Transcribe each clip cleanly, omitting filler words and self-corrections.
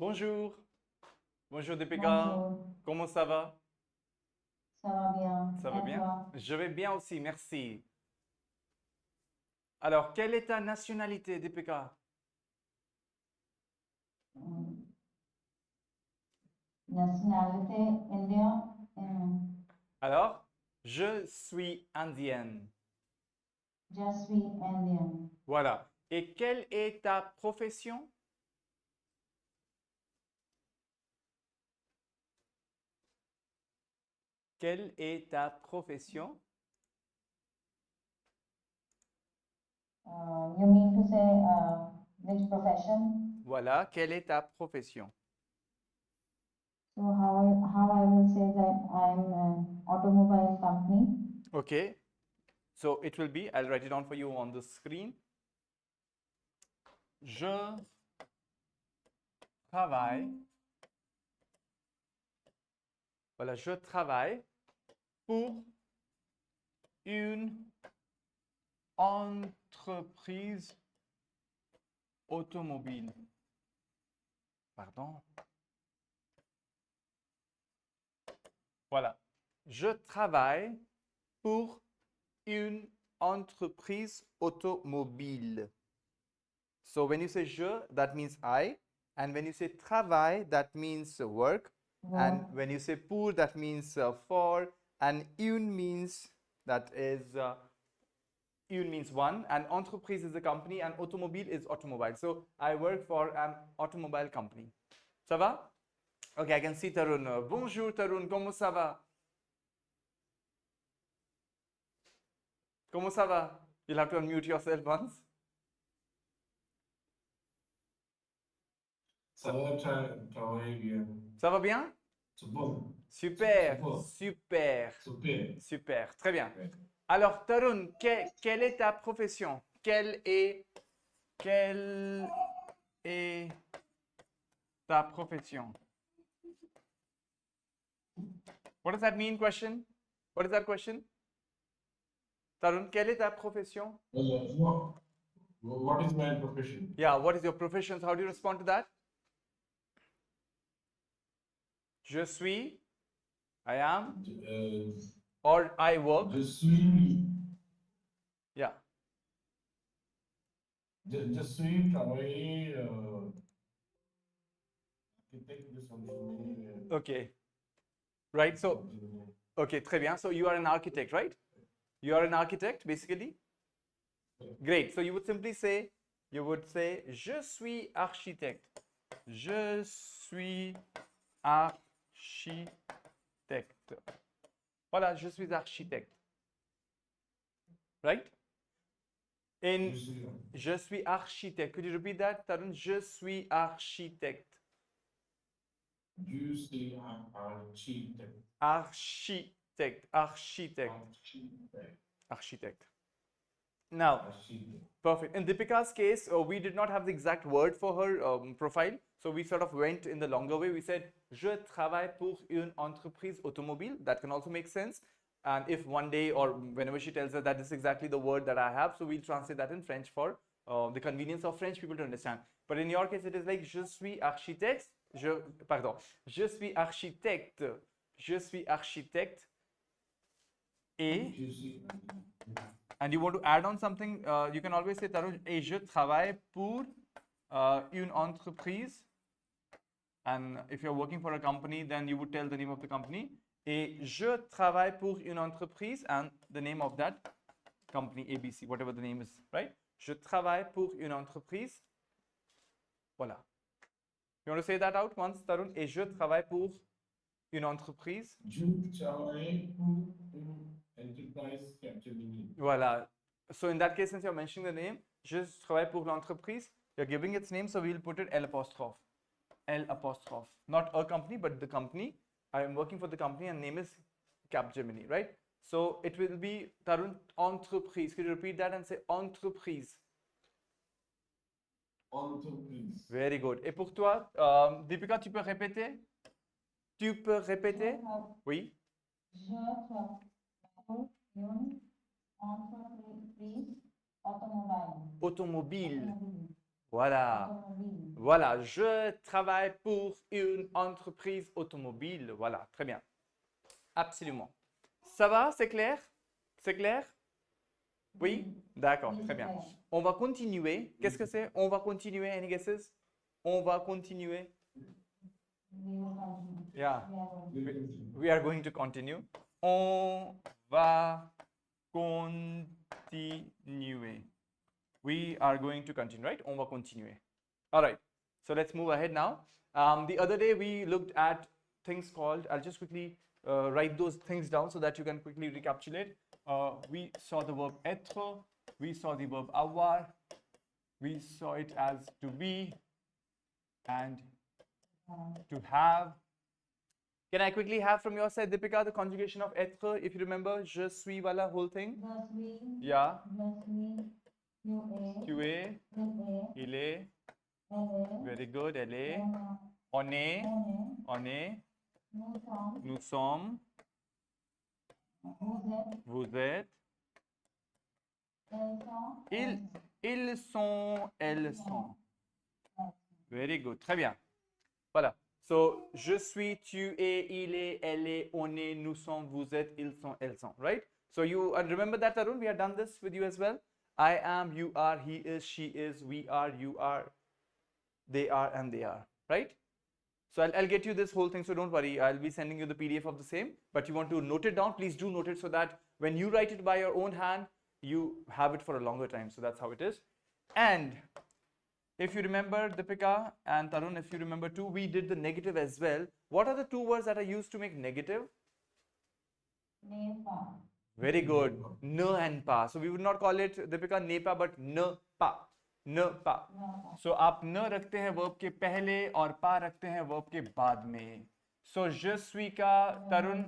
Bonjour. Bonjour Deepika. Bonjour, Comment ça va? ça va bien. Ça va Et bien? toi? Je vais bien aussi, merci. Alors, quelle est ta nationalité, Deepika? Mm, Nationalité India. Alors, je suis indienne. Je suis Indian. Voilà. Et quelle est ta profession? Quelle est ta profession? You mean to say which profession? Voilà, quelle est ta profession? So how I will say that I'm an automobile company. Okay. So it will be, I'll write it down for you on the screen. Je travaille. Voilà, je travaille pour une entreprise automobile. Pardon. Voilà. Je travaille pour une entreprise automobile. So when you say je, that means I. And when you say travail, that means work. And Work. when you say pour, that means for. And une means that is une means one. And entreprise is a company. And automobile is automobile. So I work for an automobile company. Ça va? Okay, I can see Tarun. Bonjour Tarun, comment ça va? Comment ça va? You'll have to unmute yourself once. Ça va, travailler bien. Ça va bien? C'est bon. C'est Super, bon. super, Super. super. Très bien. Ouais. Alors, Tarun, quelle est ta profession? Quelle est ta profession? What does that mean, question? What is that question? Tarun, quelle est ta profession? What is my profession? Yeah, what is your profession? How do you respond to that? Je suis, I am, Euh, or I work. je suis, Yeah. je suis travaillé architecte de solution. Okay. Right. So, okay, très bien. So you are an architect, right? You are an architect, basically. Great. So you would simply say, je suis architecte. Je suis architecte. Voilà, je suis architecte. Right? In je suis architecte. Could you repeat that, Tarun? Je suis architecte. Je suis architecte. Architecte. Architecte. Architecte. Architecte. Now, Architecte. perfect. In Deepika's case, we did not have the exact word for her profile. So we sort of went in the longer way. We said, je travaille pour une entreprise automobile. That can also make sense. And if one day or whenever she tells us that this is exactly the word that I have, so we'll translate that in French for the convenience of French people to understand. But in your case, it is like, je suis architecte. Pardon. Je suis architecte. Je suis architecte. Et Je suis and you want to add on something, you can always say, Tarun, et je travaille pour une entreprise. And if you're working for a company, then you would tell the name of the company. Et je travaille pour une entreprise and the name of that company, ABC, whatever the name is, right? Je travaille pour une entreprise. Voilà. You want to say that out once, Tarun? Et je travaille pour une entreprise. Je travaille pour une enterprise Capgemini. Voilà. So in that case, since you're mentioning the name, je travaille pour l'entreprise, you're giving its name, so we'll put it L apostrophe. L apostrophe. Not a company, but the company. I am working for the company and name is Capgemini, right? So it will be Tarun entreprise. Could you repeat that and say entreprise? Entreprise. Very good. Et pour toi, Deepika, tu peux répéter? Tu peux répéter? Oui. Je travaille pour une entreprise automobile. Automobile. Automobile. Voilà. Automobile. Voilà, je travaille pour une entreprise automobile. Voilà, très bien. Absolument. Ça va, c'est clair? C'est clair? Oui? D'accord, Oui, très c'est bien. clair. On va continuer. Qu'est-ce que c'est? On va continuer. Any guesses? On va continuer. We will continue. Yeah, We are going. we are going to continue. On va continuer. We are going to continue, right? On va continuer. All right. So let's move ahead now. The other day we looked at things called, I'll just quickly write those things down so that you can quickly recapitulate. We saw the verb être, we saw the verb avoir, we saw it as to be and to have. Can I quickly have from your side, Deepika, the conjugation of être, if you remember, je suis, wala whole thing? Je suis. Yeah. Je suis. Tu es, il est, Elle est. very good, elle est, On est. on est, Nous sommes. nous sommes, Vous êtes. vous êtes, Elles sont. ils sont, elles sont. Very good, très bien. Voilà. So, je suis, tu es, il est, elle est, on est, nous sommes, vous êtes, ils sont, elles sont, right? So you remember that, Tarun? We have done this with you as well. I am, you are, he is, she is, we are, you are, they are, and they are, right? So I'll get you this whole thing, so don't worry. I'll be sending you the PDF of the same, but you want to note it down, please do note it so that when you write it by your own hand, you have it for a longer time. So that's how it is. And if you remember, Deepika and Tarun, if you remember too, we did the negative as well. What are the two words that are used to make negative? Ne pas. Very good. Ne and pa. So we would not call it, Deepika, ne pa, but ne pa. Ne pa. So आप न रखते हैं verb के पहले और पा रखते हैं verb के बाद में. So je suis का Tarun,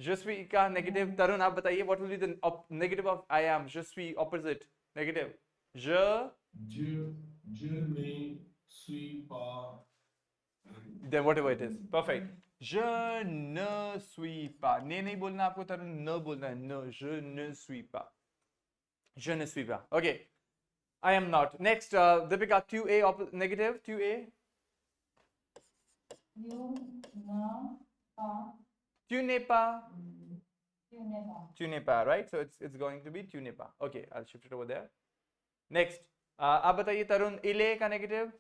je suis का negative. Tarun, आप बताइए what will be the negative of I am? Je suis opposite negative. Je. Je ne suis pas. Then whatever it is. Perfect. Je ne suis pas. Ne नहीं बोलना आपको Tarun, न बोलना है. No, je ne suis pas. Je ne suis pas. Okay. I am not. Next, Deepika, tu es negative. Tu es. You ne pas. Tu n'es pas. Tu n'es pas. Tu n'es pas, right? So it's going to be tu n'es pas. Okay, I'll shift it over there. Next, आप बताइए तरुण, il est का negative.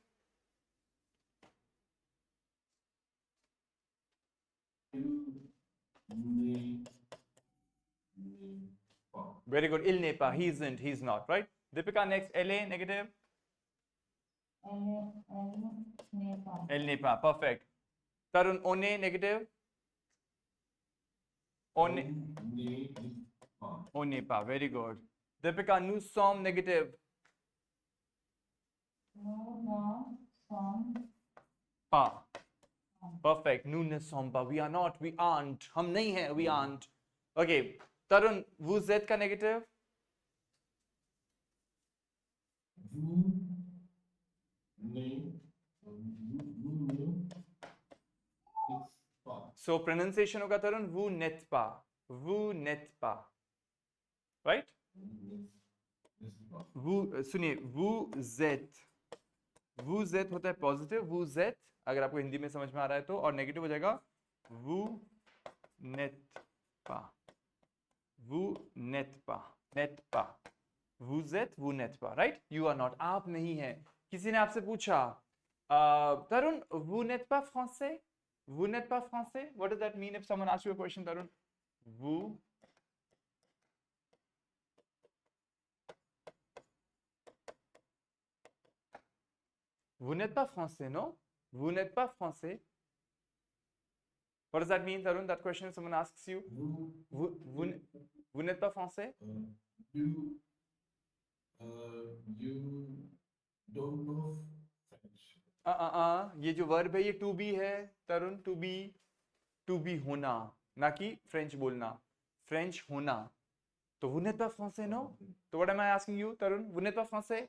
Very good. Il n'est pas. He isn't. He's not. Right. Deepika, next. Elle est negative. Elle n'est pas. Elle n'est pas. Perfect. Tarun, on est negative. On n'est pas. Very good. Deepika, nous sommes negative. Nous ne sommes pas. Perfect. Nous ne sommes pas. We are not. We aren't. हम नहीं हैं. We aren't. Okay. Tarun, vous êtes का negative. Vous ne pas. So pronunciation होगा Tarun, vous n'êtes pas. Vous n'êtes pas. Right? vous सुनिए, vous êtes. vous êtes होता है positive. vous êtes अगर आपको हिंदी में समझ में आ रहा है तो, और नेगेटिव हो जाएगा vous n'êtes pas. vous n'êtes pas. n'êtes pas. vous êtes, vous n'êtes pas. Right? You are not. आप नहीं हैं. किसी ने आपसे पूछा, तरुण, vous n'êtes pas français? Vous n'êtes pas français? What does that mean if someone asks you a question, Tarun? Vous n'êtes pas français, non? Vous n'êtes pas français. What does that mean, Tarun? That question if someone asks you. Vous n'êtes pas français? You don't know French. ये जो verb है ये to be है, तरुण. to be होना, ना कि French बोलना. French होना. तो vous n'êtes pas français, no? तो what am I asking you, Tarun? vous n'êtes pas français?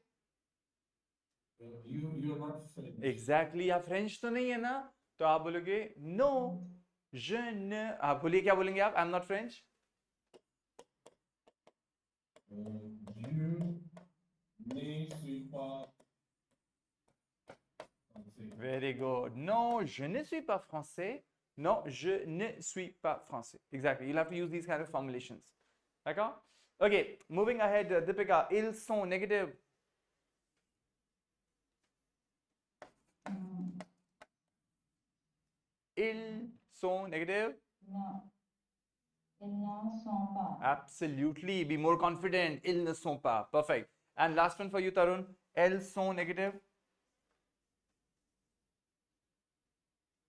You are not French. Exactly. या फ्रेंच तो नहीं है ना, तो आप बोलोगे no, je ne. आप बोलिए, क्या बोलेंगे आप? I'm not French. Je ne suis pas Very good. Non, je ne suis pas français. Non, je ne suis pas français. Exactly. You'll have to use these kind of formulations. D'accord? Okay, moving ahead, Deepika, ils sont negative. Ils sont negative. No. Ils ne sont pas. Absolutely. Be more confident. Ils ne sont pas. Perfect. And last one for you, Tarun. Elles sont negative.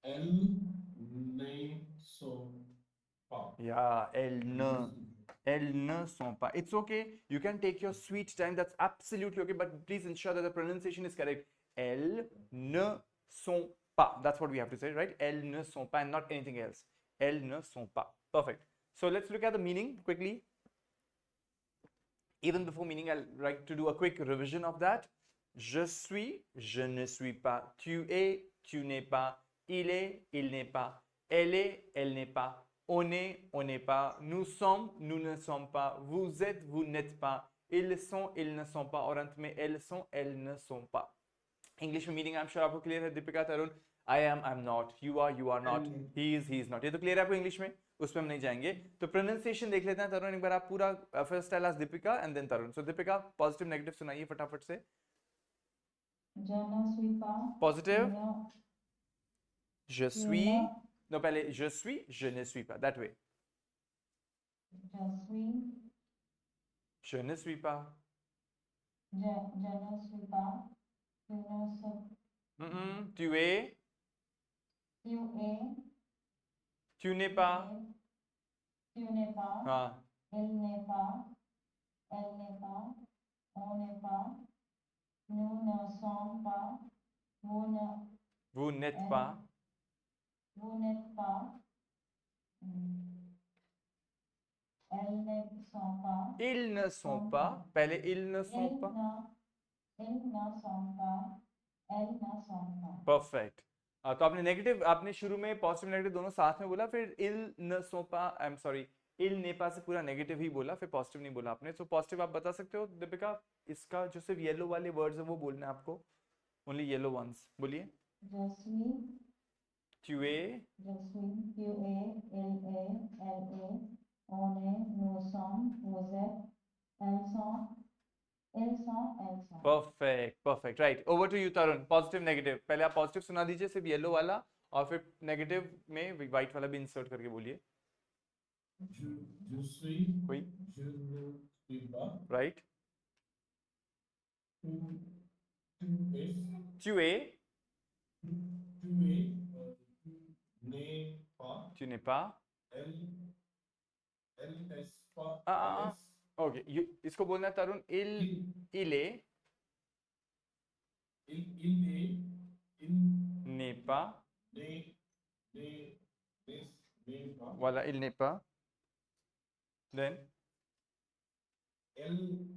Elles ne sont pas. Yeah, elles ne sont pas. It's okay. You can take your sweet time. That's absolutely okay. But please ensure that the pronunciation is correct. Elles ne sont pas. That's what we have to say, right? Elles ne sont pas and not anything else. Elles ne sont pas. Perfect. So let's look at the meaning quickly. Even before meaning, I'll like to do a quick revision of that. Je suis, je ne suis pas. Tu es, tu n'es pas. Il est, il n'est pas. Elle est, elle n'est pas. On est, on n'est pas. Nous sommes, nous ne sommes pas. Vous êtes, vous n'êtes pas. Ils sont, ils ne sont pas. और अंत में elles sont, elles ne sont pas. English में meaning I'm sure आपको clear है दीपिका तरुण. I am, I'm not. You are not. He is not. ये तो clear है आपको English में? उस पर हम नहीं जाएंगे. तो pronunciation देख लेते हैं तरुण एक बार आप पूरा first tell us Deepika and then Tarun. So Deepika positive negative सुनाइए फटाफट से. Je ne suis pas. Positive. Je Tu suis. ne- Non, पहले je suis, je ne suis pas. That way. Je suis. Je ne suis pas. Je ne suis pas. Tu ne sais. Tu es. Tu es. Tu n'es pas. Tu n'es pas. हाँ. Il n'est pas. Elle n'est pas. On n'est pas. Nous ne sommes pas. Vous n'êtes pas. Vous n'êtes pas. Elles ne sont pas. Ils ne sont pas. पहले ils ne sont pas. Ils ne sont pas. Elles ne sont pas. Perfect. तो आपने negative आपने शुरू में positive negative दोनों साथ में बोला फिर इल न सो पा आई एम सॉरी इल ने पा से पूरा नेगेटिव ही बोला फिर पॉजिटिव नहीं बोला आपने. सो पॉजिटिव आप बता सकते हो दीपिका इसका जो सिर्फ येलो वाले वर्ड्स है वो बोलना है आपको. ओनली येलो वंस बोलिए. Je suis. Tu es. Je suis. Tu es. Il est. Elle est. On est. Nous sommes. Vous êtes. Elles sont. Ils sont. Elles sont. Perfect, perfect. Right. Over to you, Tarun. Positive, negative. पहले आप positive सुना दीजिए सिर्फ yellow वाला और फिर negative में white वाला भी इंसर्ट करके बोलिए. Je suis. Oui. Je ne suis pas. Right. Tu es. Tu es. Tu es. Tu n'es pas. Tu n'es pas. Elle n'est pas. Ah. Okay इसको बोलना है तरुण. il est. Il est. Il n'est pas. n'est pas. Voilà, il n'est pas. Then. Elle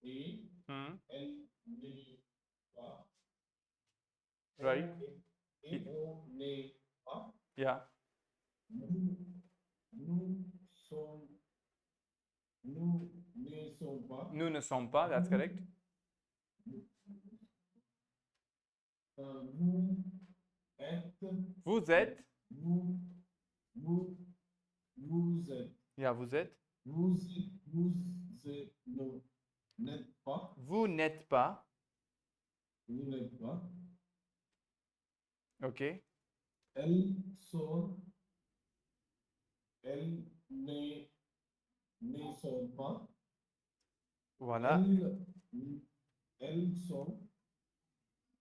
est. Hmm. Elle n'est pas. Right. Et on n'est pas. Yeah. Nous ne sommes pas. Nous ne sommes pas. That's correct. Vous êtes. Vous êtes. Vous êtes. Yeah, vous êtes. N'êtes pas. Vous n'êtes pas. Vous n'êtes pas. Ok. Elles sont. Elles ne sont pas. Voilà. Elles sont.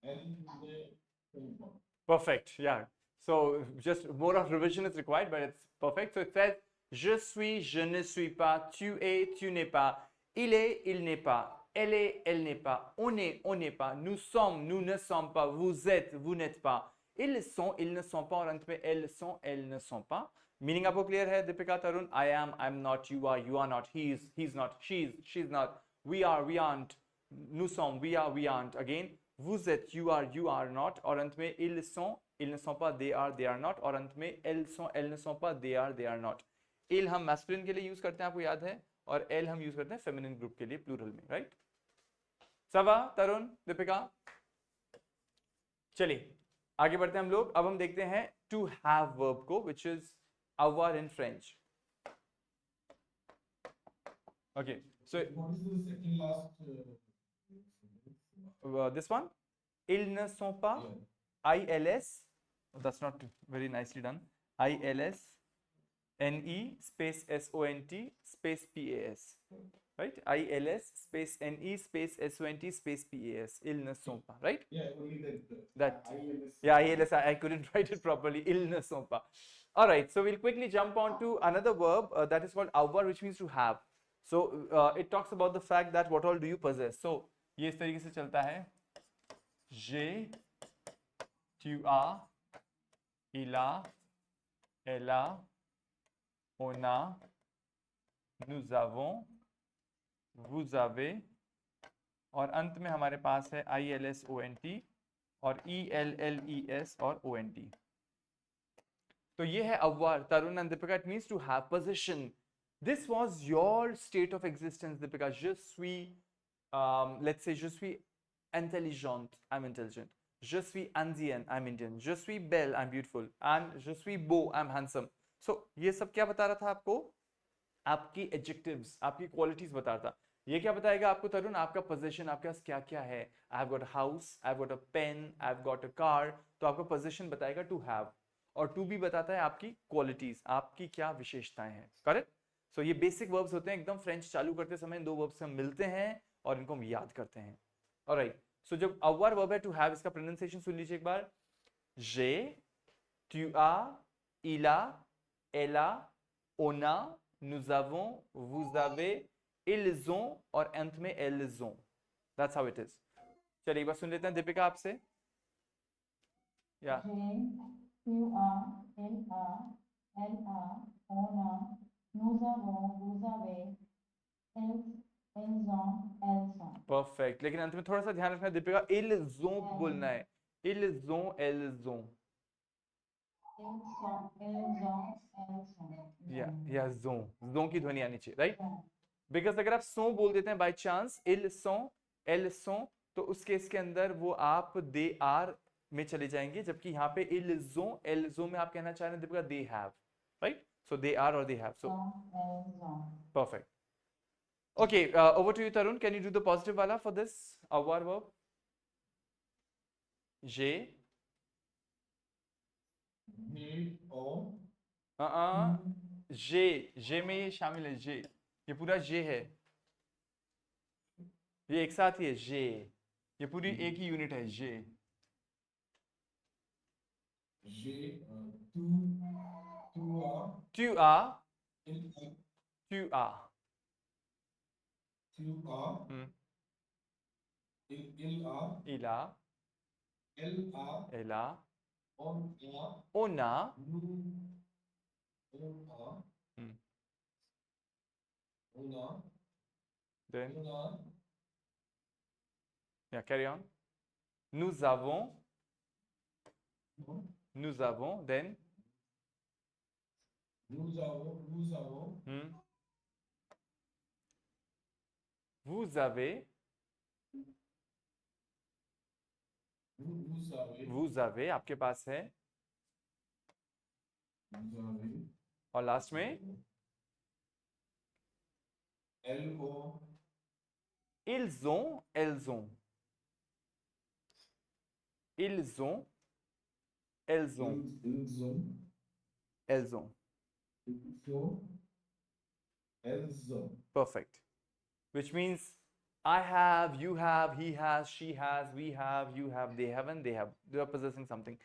Elles ne sont pas. Perfect. Yeah. So just more of revision is required, but it's perfect. So it says je suis, je ne suis pas. Tu es, tu n'es pas. Il est, il n'est pas. Elle est, elle n'est pas. On est, on n'est pas. Nous sommes, nous ne sommes pas. Vous êtes, vous n'êtes pas. Ils sont, ils ne sont pas. और अंत में elles sont, elles ne sont pas. Meaning आपको clear है दीपिका तरुण? I am, I'm not. You are not. He is, he's not. She's not. We are, we aren't. Nous sommes, we are, we aren't. Again, vous êtes, you are not. और अंत में ils ne sont pas. They are not. और अंत में elles sont, elles ne sont pas. They are not. Il हम masculine के लिए use करते हैं आपको याद है और elle हम यूज करते हैं feminine group के लिए plural में, right? सवा तरुण दीपिका चलिए आगे बढ़ते हैं हम लोग। अब हम देखते हैं टू हैव वर्ब को, which is avoir in French. Okay, so What is the second last? this one, ils ne sont pas, Yeah. ILS, that's not very nicely done, ILS NE space SONT space PAS, right? ILS space NE space SONT space PAS, ils ne sont pas, right? Yeah, only that. That, ILS. yeah, ILS, I couldn't write it properly, ils ne sont pas. All right, so we'll quickly jump on to another verb that is called avoir, which means to have. So it talks about the fact that what all do you possess. So ये इस तरीके से चलता है, j'ai, tu as, il a, elle a, on a, nous avons, vous avez, और अंत में हमारे पास है ILSONT और ELLES और ONT. तो ये है avoir, Tarun and Deepika. It means to have possession. This was your state of existence, Deepika. Je suis, let's say, je suis intelligent, I'm intelligent. Je suis Indian, I'm Indian. Je suis belle, I'm beautiful. And je suis beau, I'm handsome. So ये सब क्या बता रहा था आपको? आपकी adjectives, आपकी qualities बता रहा था. ये क्या बताएगा आपको तरुण? आपका possession, आपके पास क्या क्या है? I've got a house, I've got a pen, I've got a car. तो आपका possession बताएगा to have. और टू भी बताता है आपकी क्वालिटीज, आपकी क्या विशेषताएं हैं. करेक्ट? सो ये बेसिक वर्ब्स होते हैं. एकदम फ्रेंच चालू करते समय इन दो वर्ब्स से हम मिलते हैं और इनको हम याद करते हैं. ऑलराइट, सो जब avoir वर्ब है टू हैव, इसका प्रोनाउंसिएशन सुन लीजिए एक बार. j'ai, tu as, il a, elle a, on a, nous avons, vous avez, ils ont और अंत में elles ont. That's how it is. चलिए एक बार सुन लेते हैं दीपिका आपसे. या J'ai, tu as, elle a, on a, nous avons, vous avez, elles ont, elles sont. Perfect. लेकिन अंत में थोड़ा सा ध्यान रखना दीपिका, ils ont बोलना है. ils ont, elles ont. या zon की ध्वनि आनी चाहिए, राइट? बिकॉज अगर आप सो बोल देते हैं by chance, ils sont, elles sont, तो उस केस के अंदर वो आप they are में चले जाएंगे, जबकि यहाँ पे ils ont, elles ont में आप कहना चाह रहे हैं Deepika they have, right? So they are or they have. So perfect. Okay, over to you Tarun. Can you do the positive wala for this avoir verb? J'ai, j'ai में ये शामिल है. j'ai, ये पूरा j'ai है, ये एक साथ ही है. j'ai, ये पूरी एक ही यूनिट है. j'ai, tu as, tu as, il a, elle a, on a, then yeah, carry on. Nous avons, then vous avez, आपके पास है, और लास्ट में ils ont, elles ont, ils ont, elles ont, elles ont. Perfect. Which means I have, you have, he has, she has, we have, you have, they have, and they have. They are possessing something.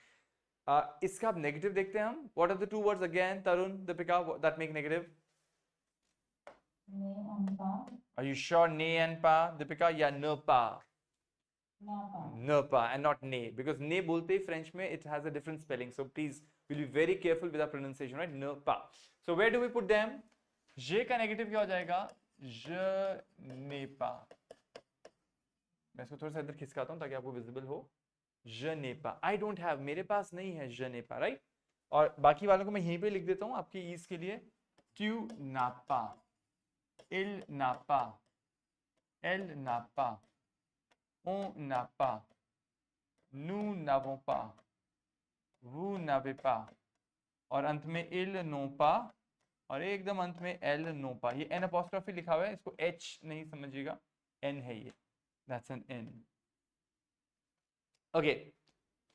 इसका अब negative देखते हैं हम. What are the two words again, Tarun, Deepika, that make negative? Ne and pas. Are you sure ne and pa, Deepika? या ne pa? Ne pa and not ne, because ne बोलते ही French में it has a different spelling. So please, we'll be very careful with our pronunciation, right? Ne pa. So where do we put them? je का negative क्या हो जाएगा? je n'ai pas. मैं इसको थोड़ा सा इधर खिसकाता हूँ ताकि आपको विजिबल हो. je n'ai pas, I don't have, मेरे पास नहीं है. je n'ai pas, right? और बाकी वालों को मैं यहीं पे लिख देता हूँ आपकी ईज के लिए. tu n'as pas, il n'a pas, elle n'a pas, on n'a pas, nous n'avons pas, vous n'avez pas, और अंत में ils n'ont pas, और एकदम अंत में elles n'ont pas. ये n apostrophe लिखा हुआ है, इसको h नहीं समझिएगा, n है ये. That's an n. Okay.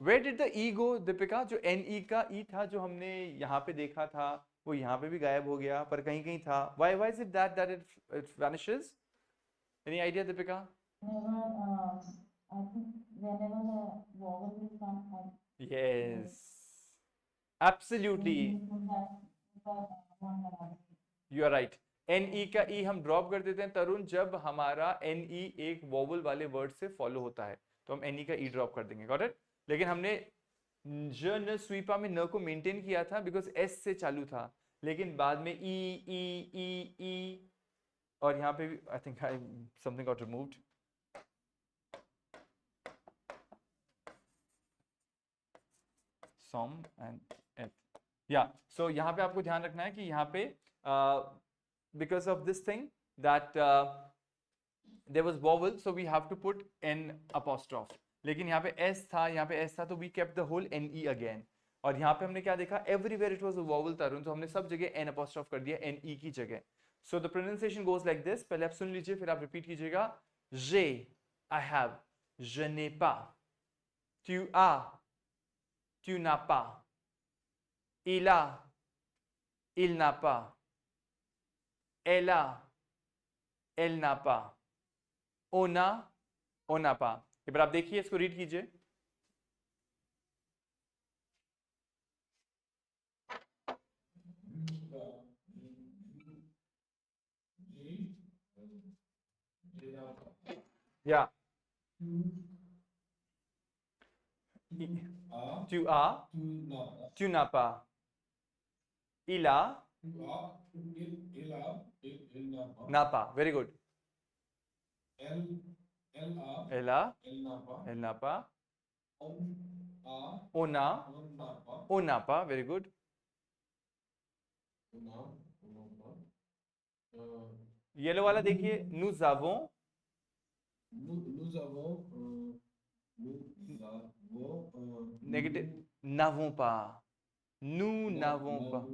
Where did the e go, Deepika? जो ne का e था जो हमने यहाँ पे देखा था, वो यहाँ पे भी गायब हो गया, पर कहीं कहीं था. Why is it that it vanishes? Any idea, Deepika? I think whenever the vowel will come, Yes, absolutely. You are right. ne का e हम ड्रॉप कर देते हैं तरुण, जब हमारा ne एक वोवल वाले वर्ड से फॉलो होता है तो हम ne का e ड्रॉप कर देंगे. Got it? लेकिन हमने ज न स्वीपा में न को मेंटेन किया था बिकॉज s से चालू था, लेकिन बाद में e और यहाँ पे भी I think something got removed. सॉम एंड एथ. या सो यहाँ पे आपको ध्यान रखना है कि यहाँ पे because of this thing that there was vowel, so we have to put n apostrophe. लेकिन यहाँ पे s था, यहाँ पे s था, तो we kept the whole ne again. और यहाँ पे हमने क्या देखा, everywhere it was a vowel तरुण, तो हमने सब जगह n apostrophe कर दिया ne की जगह. So the pronunciation goes like this. पहले आप सुन लीजिए, फिर आप रिपीट कीजिएगा. j'ai, I have, je n'ai pas, tu as, tu n'as pas, il a, il n'a pas, elle a, elle n'a pas, on a, on n'a pas. एक बार आप देखिए, इसको रीड कीजिए. या tu as, tu n'as pas, il a, n'a pas. Very good. Elle a, elle n'a pas, on a, on n'a pas. Very good. Yellow वाला देखिए, nous avons, négative, n'avons pas, nous n'avons pas.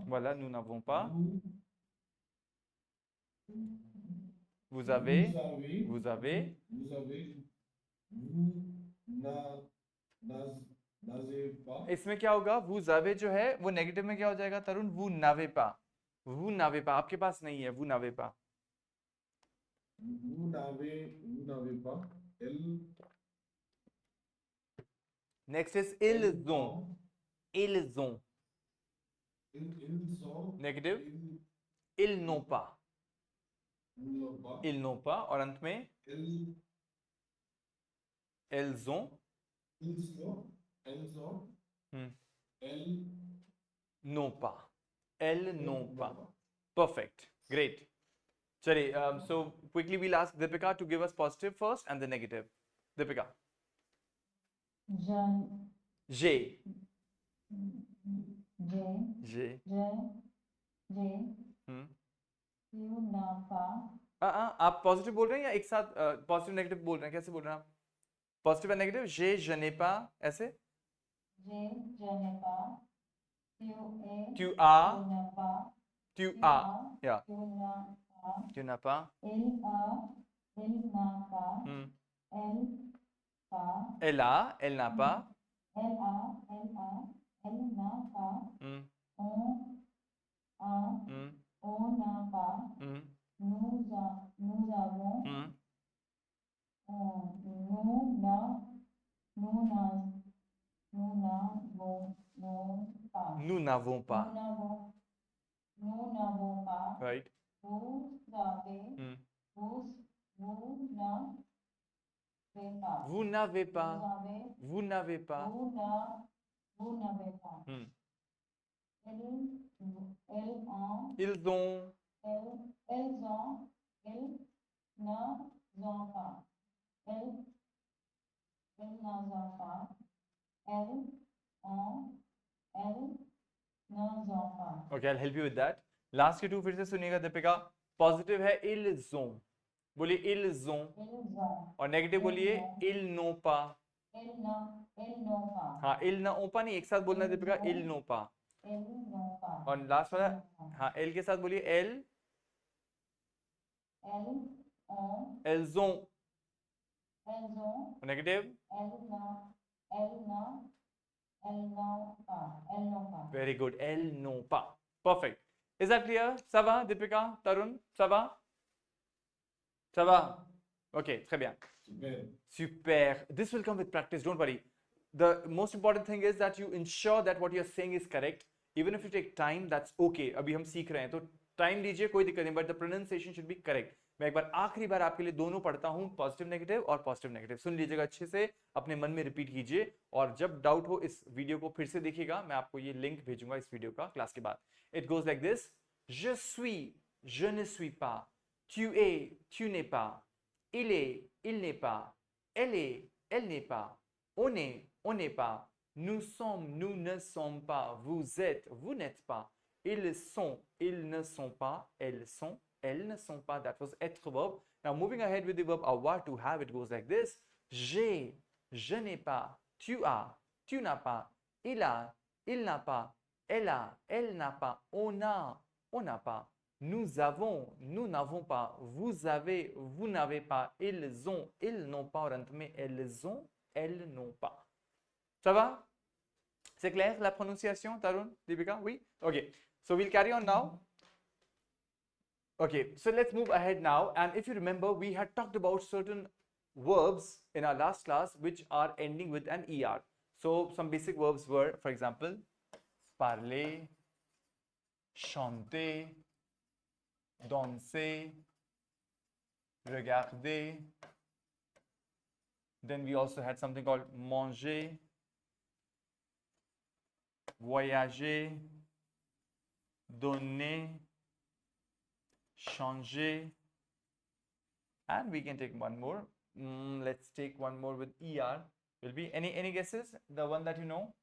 Voilà, nous n'avons pas. Vous avez, vous avez, इसमें क्या होगा, vous avez जो है वो negative में क्या हो जाएगा तरुण, vous n'avez pas, vous n'avez pas, आपके पास नहीं है, vous n'avez pas. Next is ils ont, ils ont, negative, ils n'ont pas, ils n'ont pas, और अंत में elles ont, n'ont pas, elles n'ont pas. Perfect, great. Chali, so quickly we'll ask Deepika to give us positive first and the negative. Deepika. J'ai. J'ai. आप positive बोल रहे हैं या एक साथ पॉजिटिव नेगेटिव बोल रहे हैं, कैसे बोल रहे हैं आप? Positive and negative. J je n'ai pas, ऐसे. tu as, tu as, yeah, tu n'as pas, elle a, elle n'a pas, nous avons, nous n'avons pas, nous n'avons pas, right, vous avez, vous n'avez pas, vous n'avez pas, vous n'avez pas. Elles ont, ils ont, elles ont, elles n'ont pas. Elles n'ont pas. Elles ont, elles n'ont pas. okay, I'll help you with that. Last के to फिर से सुनिएगा Deepika. Positive है ils ont, बोलिए ils ont, ils ont, और negative बोलिए ils n'ont pas. ils n'ont pas, हाँ ils n'ont pas नहीं, एक साथ बोलना है Deepika, ils n'ont pas. ils n'ont pas, और लास्ट वाला, ils n'ont pas. हाँ elle के साथ बोलिए elles elles ont, elles ont, elles ont, negative. elles n'ont, elles n'ont pas. Very good. Elles n'ont pas. Perfect. Is that clear? Ça va, Deepika, Tarun? Ça va? Ça va? Okay, très bien. Super. Super. This will come with practice, don't worry. The most important thing is that you ensure that what you're saying is correct. Even if you take time, that's okay. अभी हम सीख रहे हैं, तो time लीजिए, कोई दिक्कत नहीं, but the pronunciation should be correct. मैं एक बार आखिरी बार आपके लिए दोनों पढ़ता हूं, पॉजिटिव नेगेटिव और पॉजिटिव नेगेटिव. सुन लीजिएगा अच्छे से, अपने मन में रिपीट कीजिए, और जब डाउट हो इस वीडियो को फिर से देखिएगा. मैं आपको ये लिंक भेजूंगा इस वीडियो का क्लास के बाद. It goes like this: je suis, je ne suis pas, tu es, tu n'es pas, il est, il n'est pas, elle est, elle n'est pas, on est, on n'est pas, nous sommes, nous ne sommes pas, vous êtes, vous n'êtes pas, ils sont, ils ne sont pas, elles sont, elles ne sont pas. That was être verb. Now moving ahead with the verb avoir, to have, it goes like this: j'ai, je n'ai pas, tu as, tu n'as pas, il a, il n'a pas, elle a, elle n'a pas, on a, on n'a pas, nous avons, nous n'avons pas, vous avez, vous n'avez pas, ils ont, ils n'ont pas, और अंत में elles ont, elles n'ont pas. Ça va? C'est clair la prononciation, Tarun, Deepika? Oui? Okay. So we'll carry on now. Okay, so let's move ahead now. And if you remember, we had talked about certain verbs in our last class which are ending with an ER. So some basic verbs were, for example, parler, chanter, danser, regarder. Then we also had something called manger, voyager, donner, changer, and we can take one more. Let's take one more with ER. Will be any guesses? The one that you know?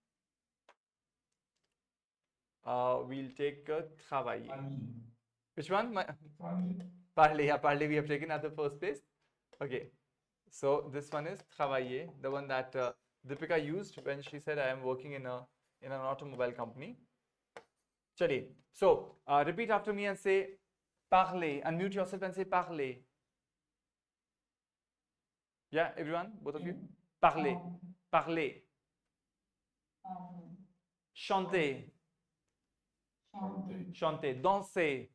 We'll take travailler. Funny. Which one? Funny. Parler. Yeah, parler we have taken at the first place. Okay. So this one is travailler, the one that Deepika used when she said I am working in an automobile company. Chaliye. So repeat after me and say parler. Unmute yourself and say parler. Yeah, everyone, both of you. Parler. Parler. Chanter. Chanter, Chanter. Danser.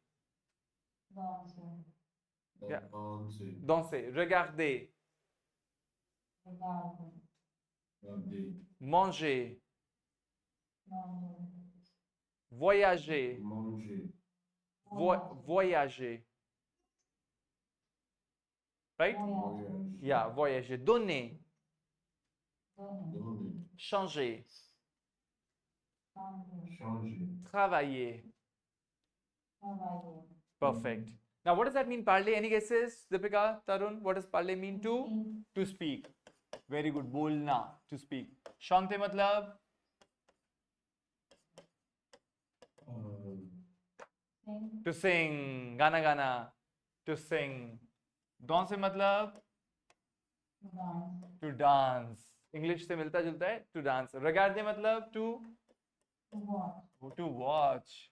danser, Yeah. Danser. Danser. Regarder. regarder, Regarder. Manger. manger, Voyager. Manger. Voyager. Right? Voyage. Yeah, voyager. Donner. donner, Donner. Changer. changer, Changer. Travailler. travailler, Perfect. Now, what does that mean, parler? Any guesses? Deepika, Tarun, what does parler mean? To speak. Very good. Bolna, to speak. Shante matlab? sing, To sing. Gana gana. To sing. Danse matlab? dance, To dance. English से मिलता जुलता है. To dance. Regarder matlab? to watch, To watch.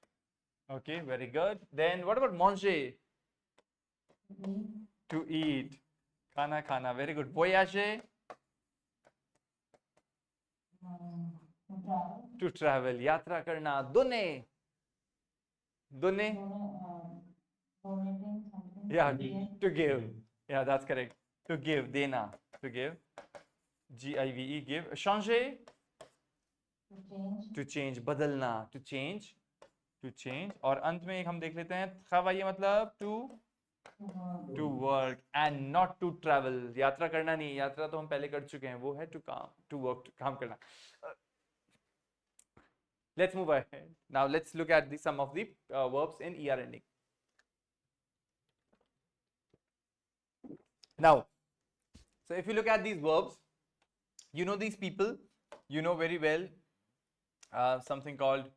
Okay, very good. Then what about manger? to eat, To eat. Khana khana. Very good. Voyager? to travel, To travel. Yatra karna. Donner. Donner? donating something, Yeah, give, to give. Yeah, that's correct. To give. Dena. To give. Give. Give. Changer? to change, To change. बदलना. To change. To change. और अंत में एक हम देख लेते हैं. travailler मतलब to work and not to travel. यात्रा करना नहीं. यात्रा तो हम पहले कर चुके हैं. वो है to काम. To work. To काम करना. Let's move ahead. Now let's look at some of the verbs in ER ending. Now, so if you look at these verbs, you know these people, you know very well something called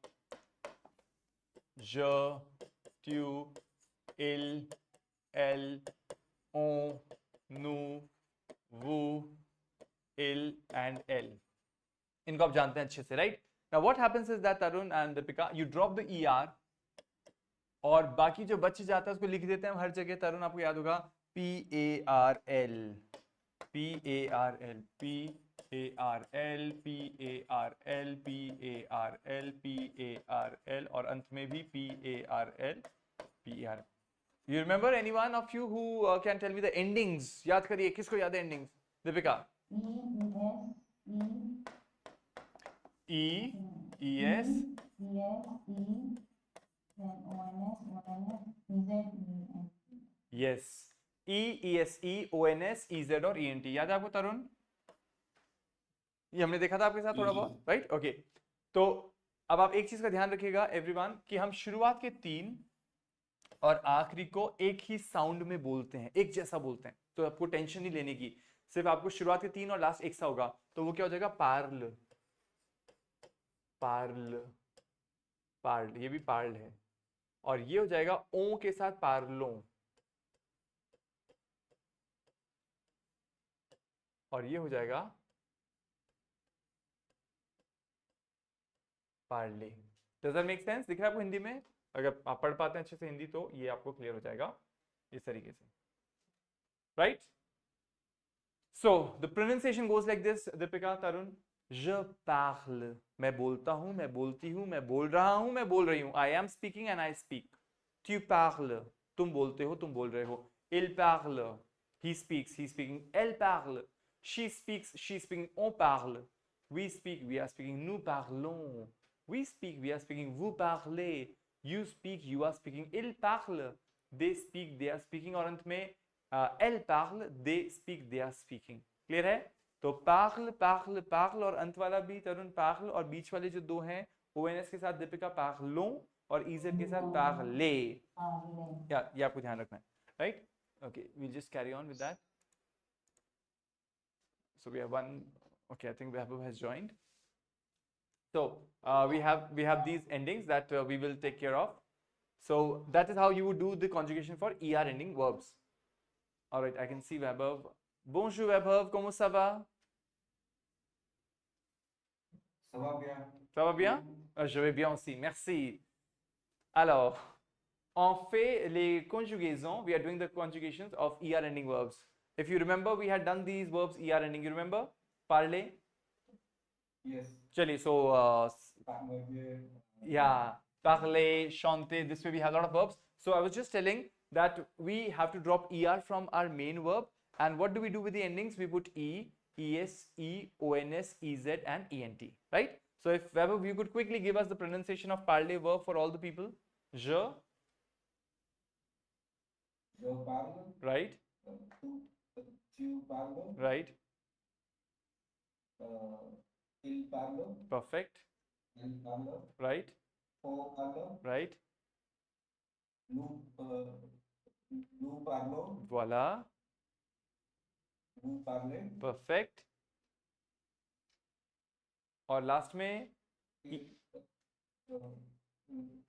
je, tu, il, elle, on, nous, vous, il and elle. इनको आप जानते हैं अच्छे से, right? Now what happens is that Tarun and Deepika, you drop the er और बाकी जो बच जाता है उसको लिख देते हैं हम हर जगह. तरुण आपको याद होगा PARL, PARL, PARL, PARL, PARL, PARL और अंत में भी PARL, PARL. You remember anyone of you who can tell me the endings? याद करिए, किसको याद है endings? Deepika. E, E, ES, then ONS, EZ, yes. E, ESE, ONS, EZ और ENT. याद है आपको तरुण? ये हमने देखा था आपके साथ थोड़ा बहुत, राइट? ओके. तो अब आप एक चीज का ध्यान रखिएगा एवरीवन कि हम शुरुआत के 3 और आखिरी को एक ही साउंड में बोलते हैं, एक जैसा बोलते हैं. तो आपको टेंशन नहीं लेने की, सिर्फ आपको शुरुआत के 3 और लास्ट एक सा होगा. तो वो क्या हो जाएगा? पार्ल, पार्ल, पार्ल. ये भी पार्ल है. और ये हो जाएगा ओ के साथ पार्लों. और ये हो जाएगा Parle. Does that make sense? दिख रहा है आपको हिंदी में? अगर आप पढ़ पाते हैं अच्छे से हिंदी तो ये आपको क्लियर हो जाएगा इस तरीके से, right? So the pronunciation goes like this. Deepika, Tarun. Je parle, मैं बोलता हूं, मैं बोलती हूं, मैं बोल रहा हूं, मैं बोल रही हूं. I am speaking and I speak. Tu parles, तुम बोलते हो, तुम बोल रहे हो. Il parle, he speaks, he's speaking. Elle parle, she speaks, she's speaking. On parle, we speak, we are speaking. Nous parlons, we speak, we are speaking. Vous parlez, you speak, you are speaking. Il parle, they speak, they are speaking. और अंत में elle parle, they speak, they are speaking. Clear है? तो Paarl, पार्ल, Paarl और अंत वाला भी तरुण पार्ल और बीच वाले जो दो हैं ओएनएस के साथ दीपिका पार्लों और इजेड के साथ पार्ले. या ये आपको ध्यान रखना है, right? Okay, we just carry on with that. So we have one. Okay, I think Vaibhav has joined. So we have these endings that we will take care of. So that is how you would do the conjugation for er ending verbs. All right, I can see Vaibhav. Bonjour Vaibhav, comment ça va? Ça va bien. Ça va bien? Je vais bien aussi, merci. Alors, on fait les conjugaisons. We are doing the conjugations of er ending verbs. If you remember, we had done these verbs er ending. You remember? Parler. Yes. Chaliए, so yeah, parler, chanter. This way we have a lot of verbs. So I was just telling that we have to drop er from our main verb. And what do we do with the endings? We put e, es, ons, ez, and ent. Right? So if Vaibhav, you could quickly give us the pronunciation of parler verb for all the people. Je parle. Right? Tu parles. Right? Il parle. Perfect. Elle parle. Right? On parle. Right? Nous parlons. Voilà. Vous parlez. Perfect. और last में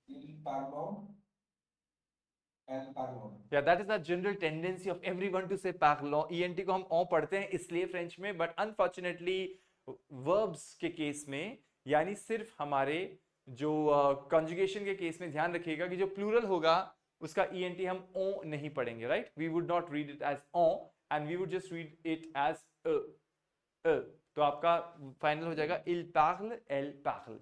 Il parlons. Elle parlons. Yeah, that is the general tendency of everyone to say parlons. ENT को हम on पढ़ते हैं इसलिए French में, but unfortunately verbs के case में, यानी सिर्फ हमारे जो conjugation के केस में ध्यान रखिएगा कि जो plural होगा उसका ENT हम on नहीं पढ़ेंगे, right? We would not read it as on and we would just read it as तो आपका फाइनल हो जाएगा il parle, elle parle.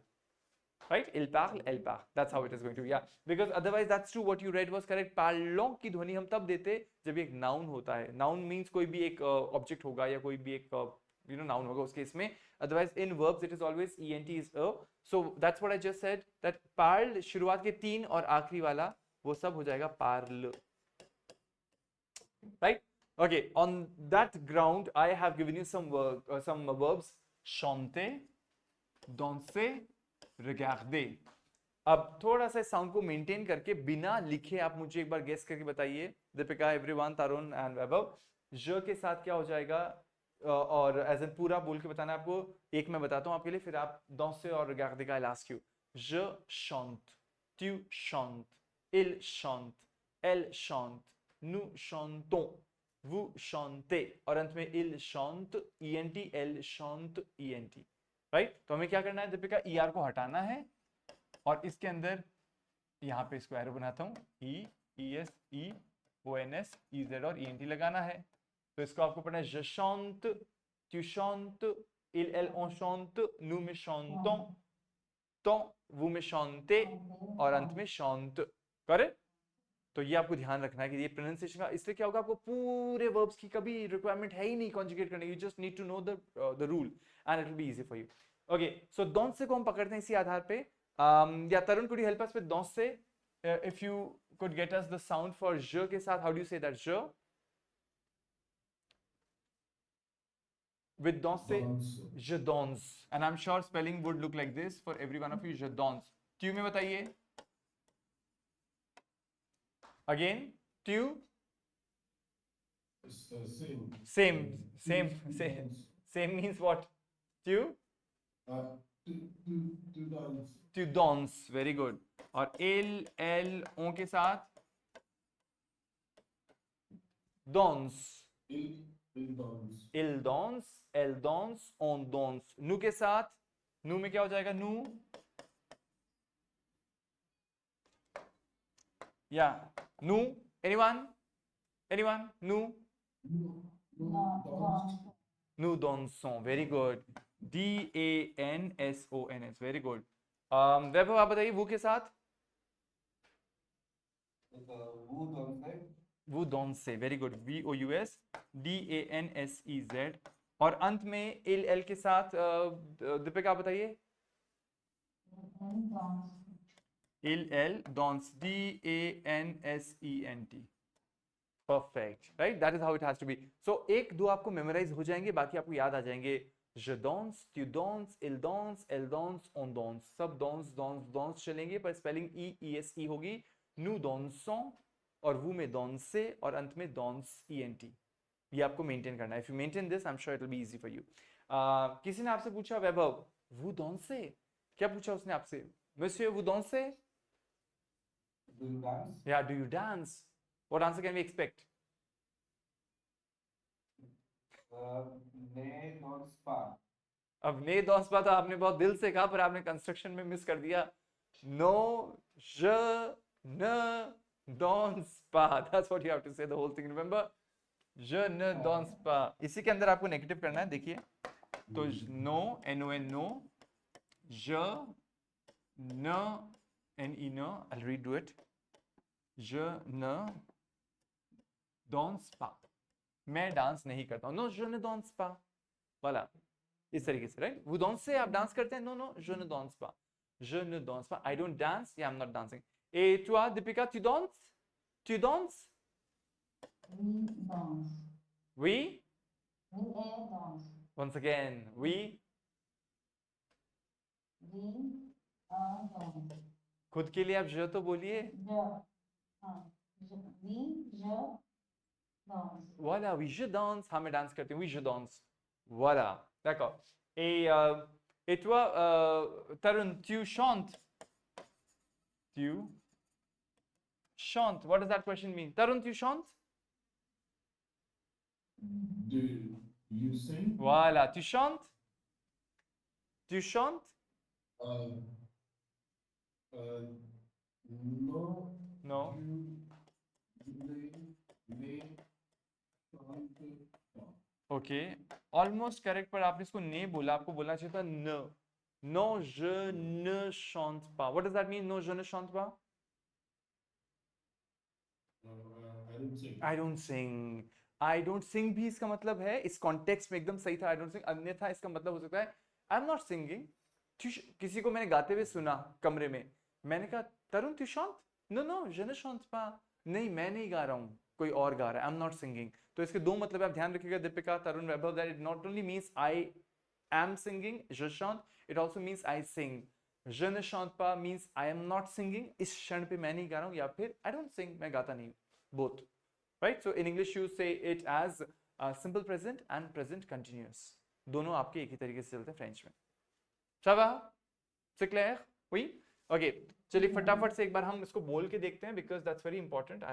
Right? Il parle, elle parle. That's how it is going to be. Yeah. Because otherwise that's true. What you read was correct. Parlons की ध्वनि हम तब देते जब एक noun होता है. Noun means कोई भी एक object होगा या कोई भी एक noun होगा उस केस में. Otherwise in verbs it is always ent is a. So that's what I just said. That parle शुरुआत के 3 और आखिरी वाला वो सब हो जाएगा parle. Right? Okay. On that ground I have given you some verbs. Chanter, danser, regarder. अब थोड़ा सा साउंड को मेंटेन करके बिना लिखे आप मुझे एक बार गेस करके बताइए. दीपिका, एवरीवन, तरुण एंड वैभव. ज के साथ क्या हो जाएगा और एज एन पूरा बोल के बताना है आपको. एक मैं बताता हूं आपके लिए, फिर आप danser और regarder का I'll ask you. Je chante, tu chantes, il chante, elle chante, nous chantons. vous chantez, और अंत में il chante, ENT, elle chante, ENT, right. तो हमें क्या करना है दीपिका, ER को हटाना है और इसके अंदर यहाँ पे इसको एरो बनाता हूँ, E, ES, E, ONS, EZ और ENT लगाना है। तो इसको आपको पढ़ना है, je chante, tu chantes, il, elle, on chante, nous me chantons, तो vous me chantez और अंत में chante, करेक्ट। तो ये आपको ध्यान रखना है कि ये प्रोनाउंसिएशन का, इसलिए क्या होगा, आपको पूरे वर्ब्स की कभी रिक्वायरमेंट है ही नहीं कॉन्जुगेट करने की, you just need to know the rule and it will be easy for you. Okay, so don't say को हम पकड़ते हैं इसी आधार पे। या Tarun, could you help us with don't say, if you could get us the sound for ज के साथ, how do you say that, ज with don't say, je danse, and I'm sure spelling would look like this for every one of you, je danse। ट्यू में बताइए again, ट्यू, same, same means what, ट्यू, to dance, very good। और एल एल ओ के साथ dance, il danse, elle danse, on danse। नु के साथ, नु में क्या हो जाएगा, नु, या नु, anyone, नु, nous dansons, very good, DANSONS, very good। वैभव आप बताइए, वो के साथ, वो danse, वो danse, very good, VOUS, DANSEZ। और अंत में एल एल के साथ दीपिका आप बताइए, L L dance, DANSENT, perfect, right, that is how it has to be. So एक दो आपको मेमोराइज हो जाएंगे, बाकी आपको याद आ जाएंगे, je danse, tu danses, il danse, elle danse, on danse, सब danse danse danse चलेंगे, पर स्पेलिंग ESE होगी, nous dansons और vous में danser और अंत में danse, ENT। ये आपको मेंटेन करना है। If you maintain this, I am sure it will be easy for you. किसी ने आपसे पूछा, वैभव, vous dansez, क्या पूछा उसने आपसे, monsieur vous dansez, do you dance? yeah, do you dance, what answer can we expect? Ne danse pas। अब ने danse pas तो आपने बहुत दिल से कहा, पर आपने कंस्ट्रक्शन में मिस कर दिया, no je ne danse pas, that's what you have to say the whole thing, remember, je ne danse pas। इसी के अंदर आपको नेगेटिव करना है, देखिए, तो नो, NON, नो, je ne, NE, no, I'll redo it, je ne danse pas, मैं डांस नहीं करता हूँ, no je ne danse pas, voilà, इस तरीके से, राइट। वो डांस से आप डांस करते हैं, नो नो je ne danse pas, je ne danse pas, I don't dance, yeah, I'm not dancing। Et toi Deepika, tu danses, tu danses, We dance. oui, We dance. once again, oui, We dance. खुद के लिए आप je तो बोलिए, je dance. voilà, oui je danse, हाँ मैं dance करती हूँ, oui je danse, voilà, d'accord। Et toi Tarun, tu chantes, tu chantes, what does that question mean, Tarun, tu chantes, Do you sing? voilà, tu chantes, tu chantes, No, no, okay, almost correct, पर आपने इसको ने बोला, आपको बोलना चाहिए था न, no je ne chante pas, what does that mean, no je ne chante pas, I don't sing, I don't sing भी इसका मतलब है, इस कॉन्टेक्स्ट में एकदम सही था, I don't sing, अन्यथा इसका मतलब हो सकता है आई एम नॉट सिंगिंग। किसी को मैंने गाते हुए सुना कमरे में, मैंने कहा तरुण tu chantes, नो नो je ne chante pas, नहीं मैं नहीं गा रहा हूँ, कोई और गा रहा है, आई एम नॉट सिंगिंग। तो इसके दो मतलब आप ध्यान रखिएगा Deepika, Tarun, Vaibhav, that it not only means I am singing, je chante, it also means I sing। je ne chante pas means I am not singing, इस क्षण पे मैं नहीं गा रहा हूँ, या फिर I don't sing, मैं गाता नहीं, both, right? So in English you say it as simple present and present continuous, दोनों आपके एक ही तरीके से चलते हैं फ्रेंच में। Ça va? C'est clair? Oui? Okay, चलिए फटाफट से एक बार हम इसको बोल के देखते हैं, because that's very important।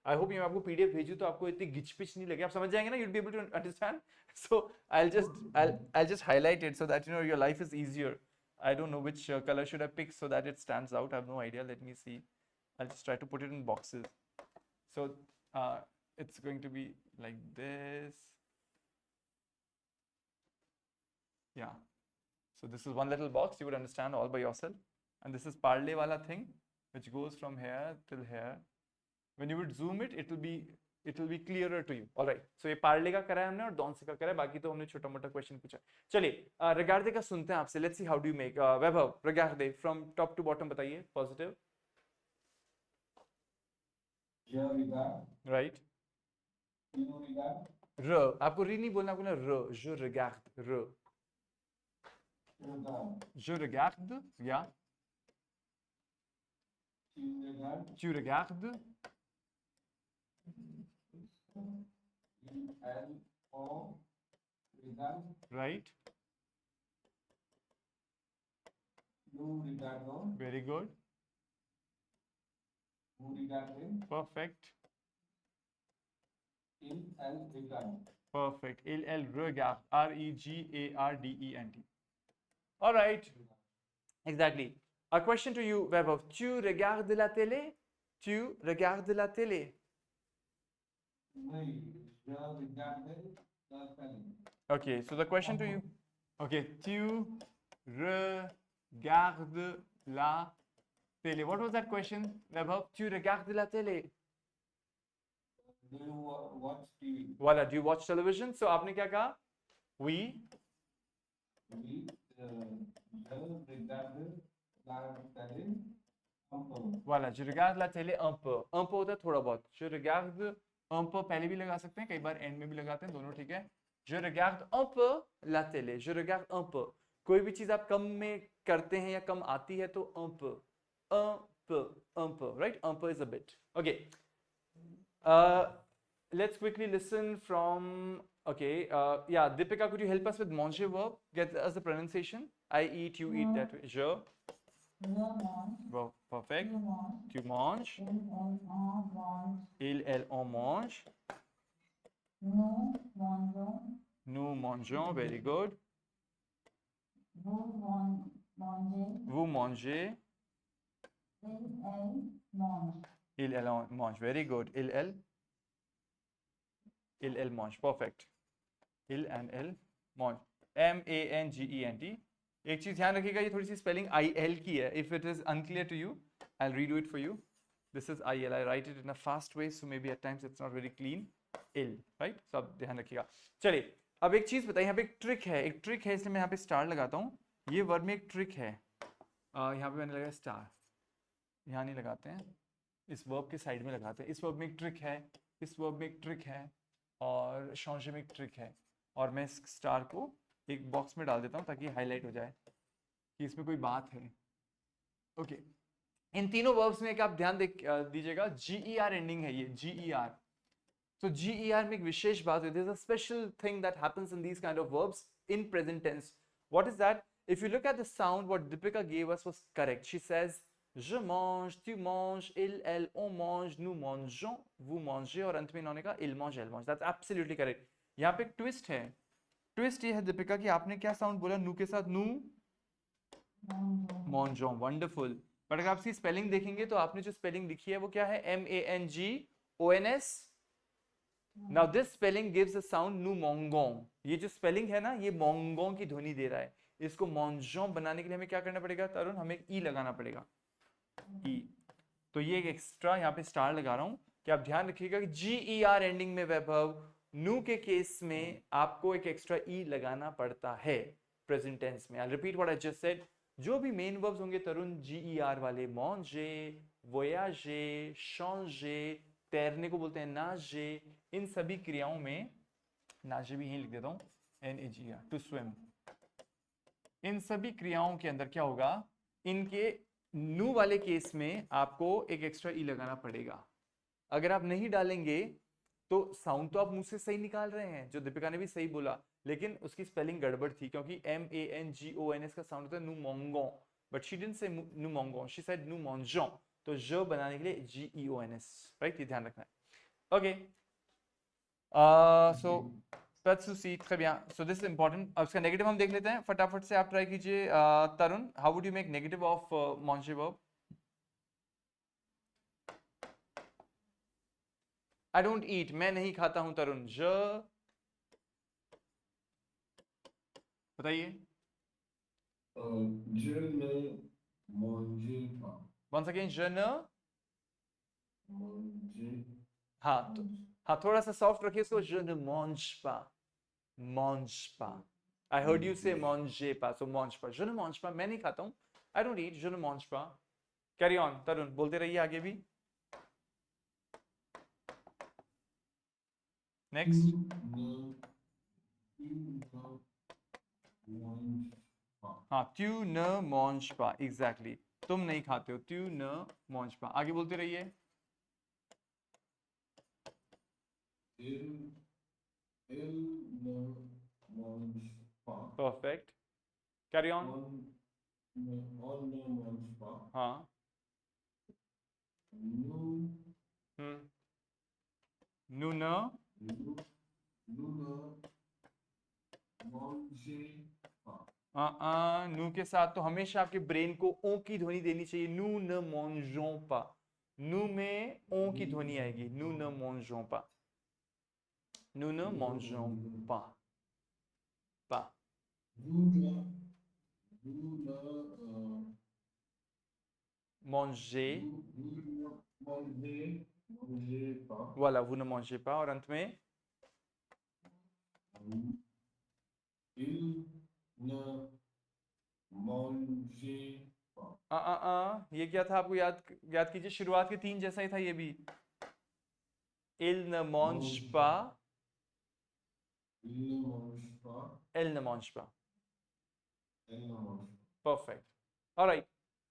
I hope ये मैं आपको पीडीएफ भेजूं तो आपको इतनी गिचपिच नहीं लगे, आप समझ जाएंगे ना, you'll be able to understand. So I'll just highlight it so that you know your life is easier. I don't know which color should I pick so that it stands out. I have no idea. Let me see. I'll just try to put it in boxes. So it's going to be like this. Yeah. So this is one little box. You would understand all by yourself. And this is parlay wala thing, which goes from here till here. When you would zoom it, it will be clearer to you. All right. So ये parlay का करा है हमने और डॉन्सी का करा है. बाकी तो हमने छोटा मोटा क्वेश्चन पूछा. चलिए regarde का सुनते हैं आपसे. Let's see how do you make. Vaibhav, regarde from top to bottom बताइए. Positive. Je regarde. Right. Tu regardes. R. आपको री नहीं बोलना, आपको ना r. Je regarde. R. Regarde. Je regarde. Yeah. Tu regardes. Tu regardes. L-O. Regarde. Right. Nous regardons. Very good. Vous regardez. Perfect. Il, elle regarde. Perfect. Il regarde. R-E-G-A-R-D-E-N-T. All right. Exactly. A question to you, Vaibhav. Tu regardes la télé? Tu regardes la télé? Oui, je regarde la télé. Okay, so the question to you. Okay, tu regardes la télé. What was that question, Vaibhav? Tu regardes la télé? Do you watch TV? Voila, do you watch television? So आपने क्या कहा? We. Oui, je regarde la télé un peu. Voilà, je regarde la télé un peu. Un peu होता है थोड़ा बहुत. Je regarde un peu पहले भी लगा सकते हैं, कई बार end में भी लगाते हैं, दोनों ठीक है. Je regarde un peu la télé. Je regarde un peu. कोई भी चीज आप कम में करते हैं या कम आती है तो un peu. Un peu, right? Un peu is a bit. Okay. Let's quickly listen from. Okay. Yeah, Deepika, could you help us with manger verb? Get us the pronunciation. I eat, you eat that way. Je. Je mange. Well, perfect. Tu manges. Tu manges. Il, elle, on mange. Il, elle, on mange. Nous mangeons. Nous mangeons. Very good. Vous mangez. Vous mangez. Il, elle mange. Il, elle, on mange. Very good. Il, elle. Il, elle mange. Perfect. Il and elle mange. M-A-N-G-E-N-T. एक चीज ध्यान रखिएगा, ये थोड़ी सी spelling IL की है. If it is unclear to you, I'll redo it for you. This is IL. I write it in a fast way, so maybe at times it's not very clean. Ill, right? So आप ध्यान रखिएगा. चलिए, अब एक चीज बताइए, यहाँ पे एक ट्रिक है, इसलिए मैं यहाँ पे स्टार लगाता हूँ. ये वर्ड में एक ट्रिक है. यहाँ पे मैंने लगाया स्टार. यहाँ नहीं लगाते हैं, इस वर्ब के साइड में लगाते हैं. इस वर्ब में एक ट्रिक है, इस वर्ब में एक ट्रिक है, और changer में एक ट्रिक है. और मैं इस स्टार को एक बॉक्स में डाल देता हूँ ताकि हाईलाइट हो जाए कि इसमें कोई बात है. ओके. इन तीनों वर्ब्स में एक आप ध्यान दीजिएगा, GER एंडिंग है ये, GER. तो GER में एक विशेष बात होती है. There's a special thing that happens in these kind of verbs in present tense. What is that? If you look at the sound, what Deepika gave us was correct. She says, je mange, tu manges, il, elle, on mange, nous mangeons, vous mangez, और अंत में इन्होंने कहा il mange, elle mange. That's absolutely correct. यहाँ पे एक twist है. Twist ये है दीपिका कि आपने क्या साउंड बोला नू के साथ? नू मॉन्जों. वंडरफुल. बट अगर आप इसकी स्पेलिंग देखेंगे तो आपने जो स्पेलिंग लिखी है वो क्या है? MANGONS. Now this spelling gives a sound नू मोंगों. ये जो स्पेलिंग है ना, ये मोंगों की ध्वनि दे रहा है. इसको मॉन्जों बनाने के लिए हमें क्या करना पड़ेगा तरुण? हमें एक ई लगाना पड़ेगा. ई. तो ये एक एक्स्ट्रा यहाँ पे स्टार लगा रहा हूँ कि आप ध्यान रखिएगा कि GER एंडिंग में वैभव नू के केस में आपको एक एक्स्ट्रा ई लगाना पड़ता है प्रेजेंट टेंस में. I repeat what I just said. जो भी मेन वर्ब्स होंगे तरुण GER वाले, manger, voyager, changer, तैरने को बोलते हैं nager, इन सभी क्रियाओं में, nager भी यहीं लिख देता हूँ, NAGER, to swim. इन सभी क्रियाओं के अंदर क्या होगा? इनके नू वाले केस में आपको एक एक्स्ट्रा ई लगाना पड़ेगा. अगर आप नहीं डालेंगे तो साउंड तो आप मुंह से सही निकाल रहे हैं, जो दीपिका ने भी सही बोला, लेकिन उसकी स्पेलिंग गड़बड़ थी क्योंकि MANGONS का साउंड होता है नू मोंगों, बट शी डिडंट से नू मोंगों, शी सेड नू मॉन्जों. तो ज बनाने के लिए GEONS, राइट? ये ध्यान रखना है. Okay so That's to see, très bien. So this is important. अब इसका नेगेटिव हम देख लेते हैं फटाफट से. आप ट्राई कीजिए Tarun. How would you make negative of manger verb? I don't eat. मैं नहीं खाता हूं तरुण. बताइए. Je ne mangeais pas. Once again, je ne. Manger. हाँ थोड़ा सा सॉफ्ट रखिए इसको. Je ne mange pas. Mange pas. I heard you say manger pas. So mange pas. Je ne mange pas. मैं नहीं खाता हूँ. I don't eat. Je ne mange pas. Carry on. तरुण बोलते रहिए आगे भी. Next. हाँ tu ne manges pas. Exactly. तुम नहीं खाते हो. Tu ne manges pas. आगे बोलते रहिए. Il ne mange pas. Perfect. Carry on. On ne mange pas. हाँ. Nous Nous ne. nous ne mangeons pas. नू के साथ तो हमेशा आपके ब्रेन को ओ की ध्वनि देनी चाहिए. नू न mangeons pas. नू में ओ की ध्वनि आएगी. नू न mangeons pas. Nous ne mangeons pas. Pas. Nous ne Manger. mangez pas. Voilà, vous ne mangez pas. और अंत में Il ne mangeait pas. ये क्या था आपको याद कीजिए. शुरुआत के 3 जैसा ही था ये भी. Il ne mange pas. Il ne mange pas. Elle ne mange pas. Elle ne mange pas. Perfect. All right.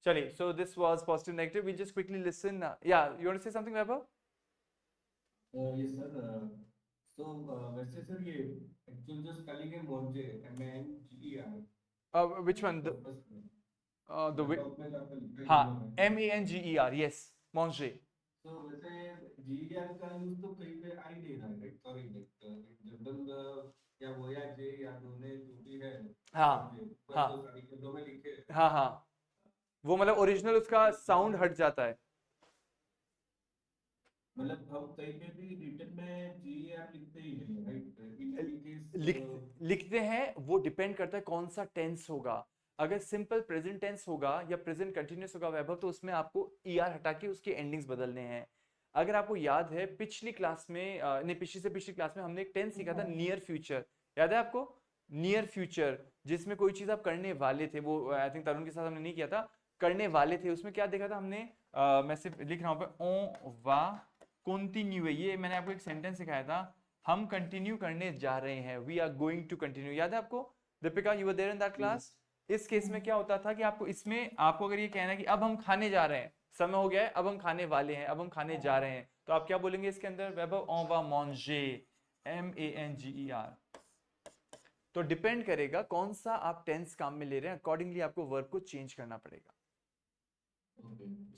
Chaliए. So this was positive negative. We'll just quickly listen. Yeah, you want to say something, Vaibhav? Yes, sir. So, वैसे sir ये actual जो spelling है manger, M-A-N-G-E-R. Which one? The way. Top में आपका लिखा है हाँ. दोनों में. M-A-N-G-E-R. Yes. Manger. So वैसे GER का यूज तो कहीं पे आ ही नहीं रहा है, right? Sorry, जनरल या वो या जे या दोनों जो भी है. हाँ. हाँ. तो सारी के दो में लिखे हैं. हाँ हाँ. वो मतलब ओरिजिनल उसका साउंड हट जाता है. मतलब हम कहीं पे भी रिटन में GER लिखते ही हैं, right? In any case, लिखते हैं. वो डिपेंड करता है कौन सा टेंस होगा. अगर सिंपल प्रेजेंट टेंस होगा या प्रेजेंट कंटिन्यूअस होगा वैभव, तो उसमें आपको ER हटा के उसके एंडिंग्स बदलने हैं. अगर आपको याद है पिछली क्लास में नहीं पिछली से पिछली क्लास में हमने एक टेंस सीखा था नियर फ्यूचर. याद है आपको? नियर फ्यूचर जिसमें कोई चीज आप करने वाले थे. वो आई थिंक तरुण के साथ हमने नहीं किया था. करने वाले थे. उसमें क्या देखा था हमने. मैं सिर्फ लिख रहा हूँ पे. on va continuer. ये मैंने आपको एक सेंटेंस सिखाया था. हम कंटिन्यू करने जा रहे हैं. We are going to continue. याद है आपको? Deepika, you were there in that class. इस केस में क्या होता था कि आपको इसमें आपको अगर ये कहना है कि अब हम खाने जा रहे हैं, समय हो गया है, अब हम खाने वाले हैं, अब हम खाने जा रहे हैं, तो आप क्या बोलेंगे इसके अंदर वैभव? on va manger. M-A-N-G-E-R. तो डिपेंड करेगा कौन सा आप टेंस काम में ले रहे हैं. अकॉर्डिंगली आपको वर्ब को चेंज करना पड़ेगा.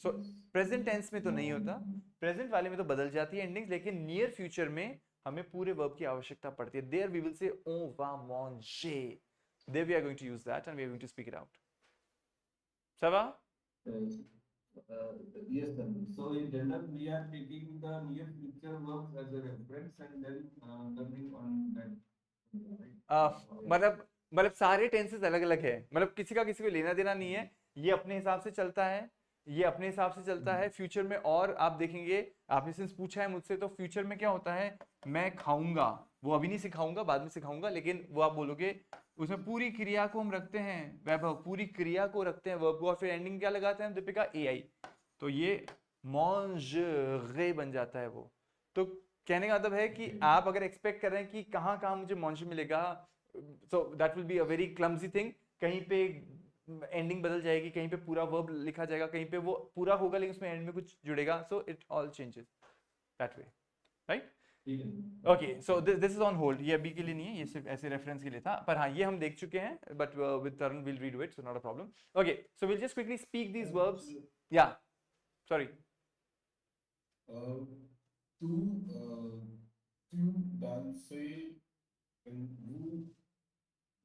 सो प्रेजेंट टेंस में तो नहीं होता. प्रेजेंट वाले में तो बदल जाती है एंडिंग्स. लेकिन नियर फ्यूचर में हमें पूरे वर्ब की आवश्यकता पड़ती है. There we will say on va manger. There we are going to use that and we are going to speak it out. Sava? yes, sir. So in general, we are taking the near future verbs as a reference and then learning on that. मतलब सारे tenses अलग अलग है. मतलब किसी का किसी को लेना देना नहीं है. ये अपने हिसाब से चलता है. ये अपने हिसाब से चलता है फ्यूचर में. और आप देखेंगे, आपने सिंस पूछा है मुझसे, तो फ्यूचर में क्या होता है? मैं खाऊंगा. वो अभी नहीं सिखाऊंगा, बाद में सिखाऊंगा. लेकिन वो आप बोलोगे उसमें पूरी क्रिया को हम रखते हैं वैभव. पूरी क्रिया को रखते हैं वर्ब को. और फिर एंडिंग क्या लगाते हैं हम दीपिका? AI. तो ये manger बन जाता है वो. तो कहने का मतलब है कि आप अगर एक्सपेक्ट कर रहे हैं कि कहाँ कहाँ मुझे manger मिलेगा, so that will be a very clumsy thing. कहीं पे एंडिंग बदल जाएगी, कहीं पे पूरा वर्ब लिखा जाएगा, कहीं पे वो पूरा होगा लेकिन उसमें एंड में कुछ जुड़ेगा. So it all changes that way, right? Okay, so this is on hold. ये अभी के लिए नहीं है, ये सिर्फ ऐसे रेफरेंस के लिए था. पर हाँ, ये हम देख चुके हैं. But with Tarun will read it, so not a problem. Okay, so will just quickly speak these verbs. या sorry. tu tu danser and vous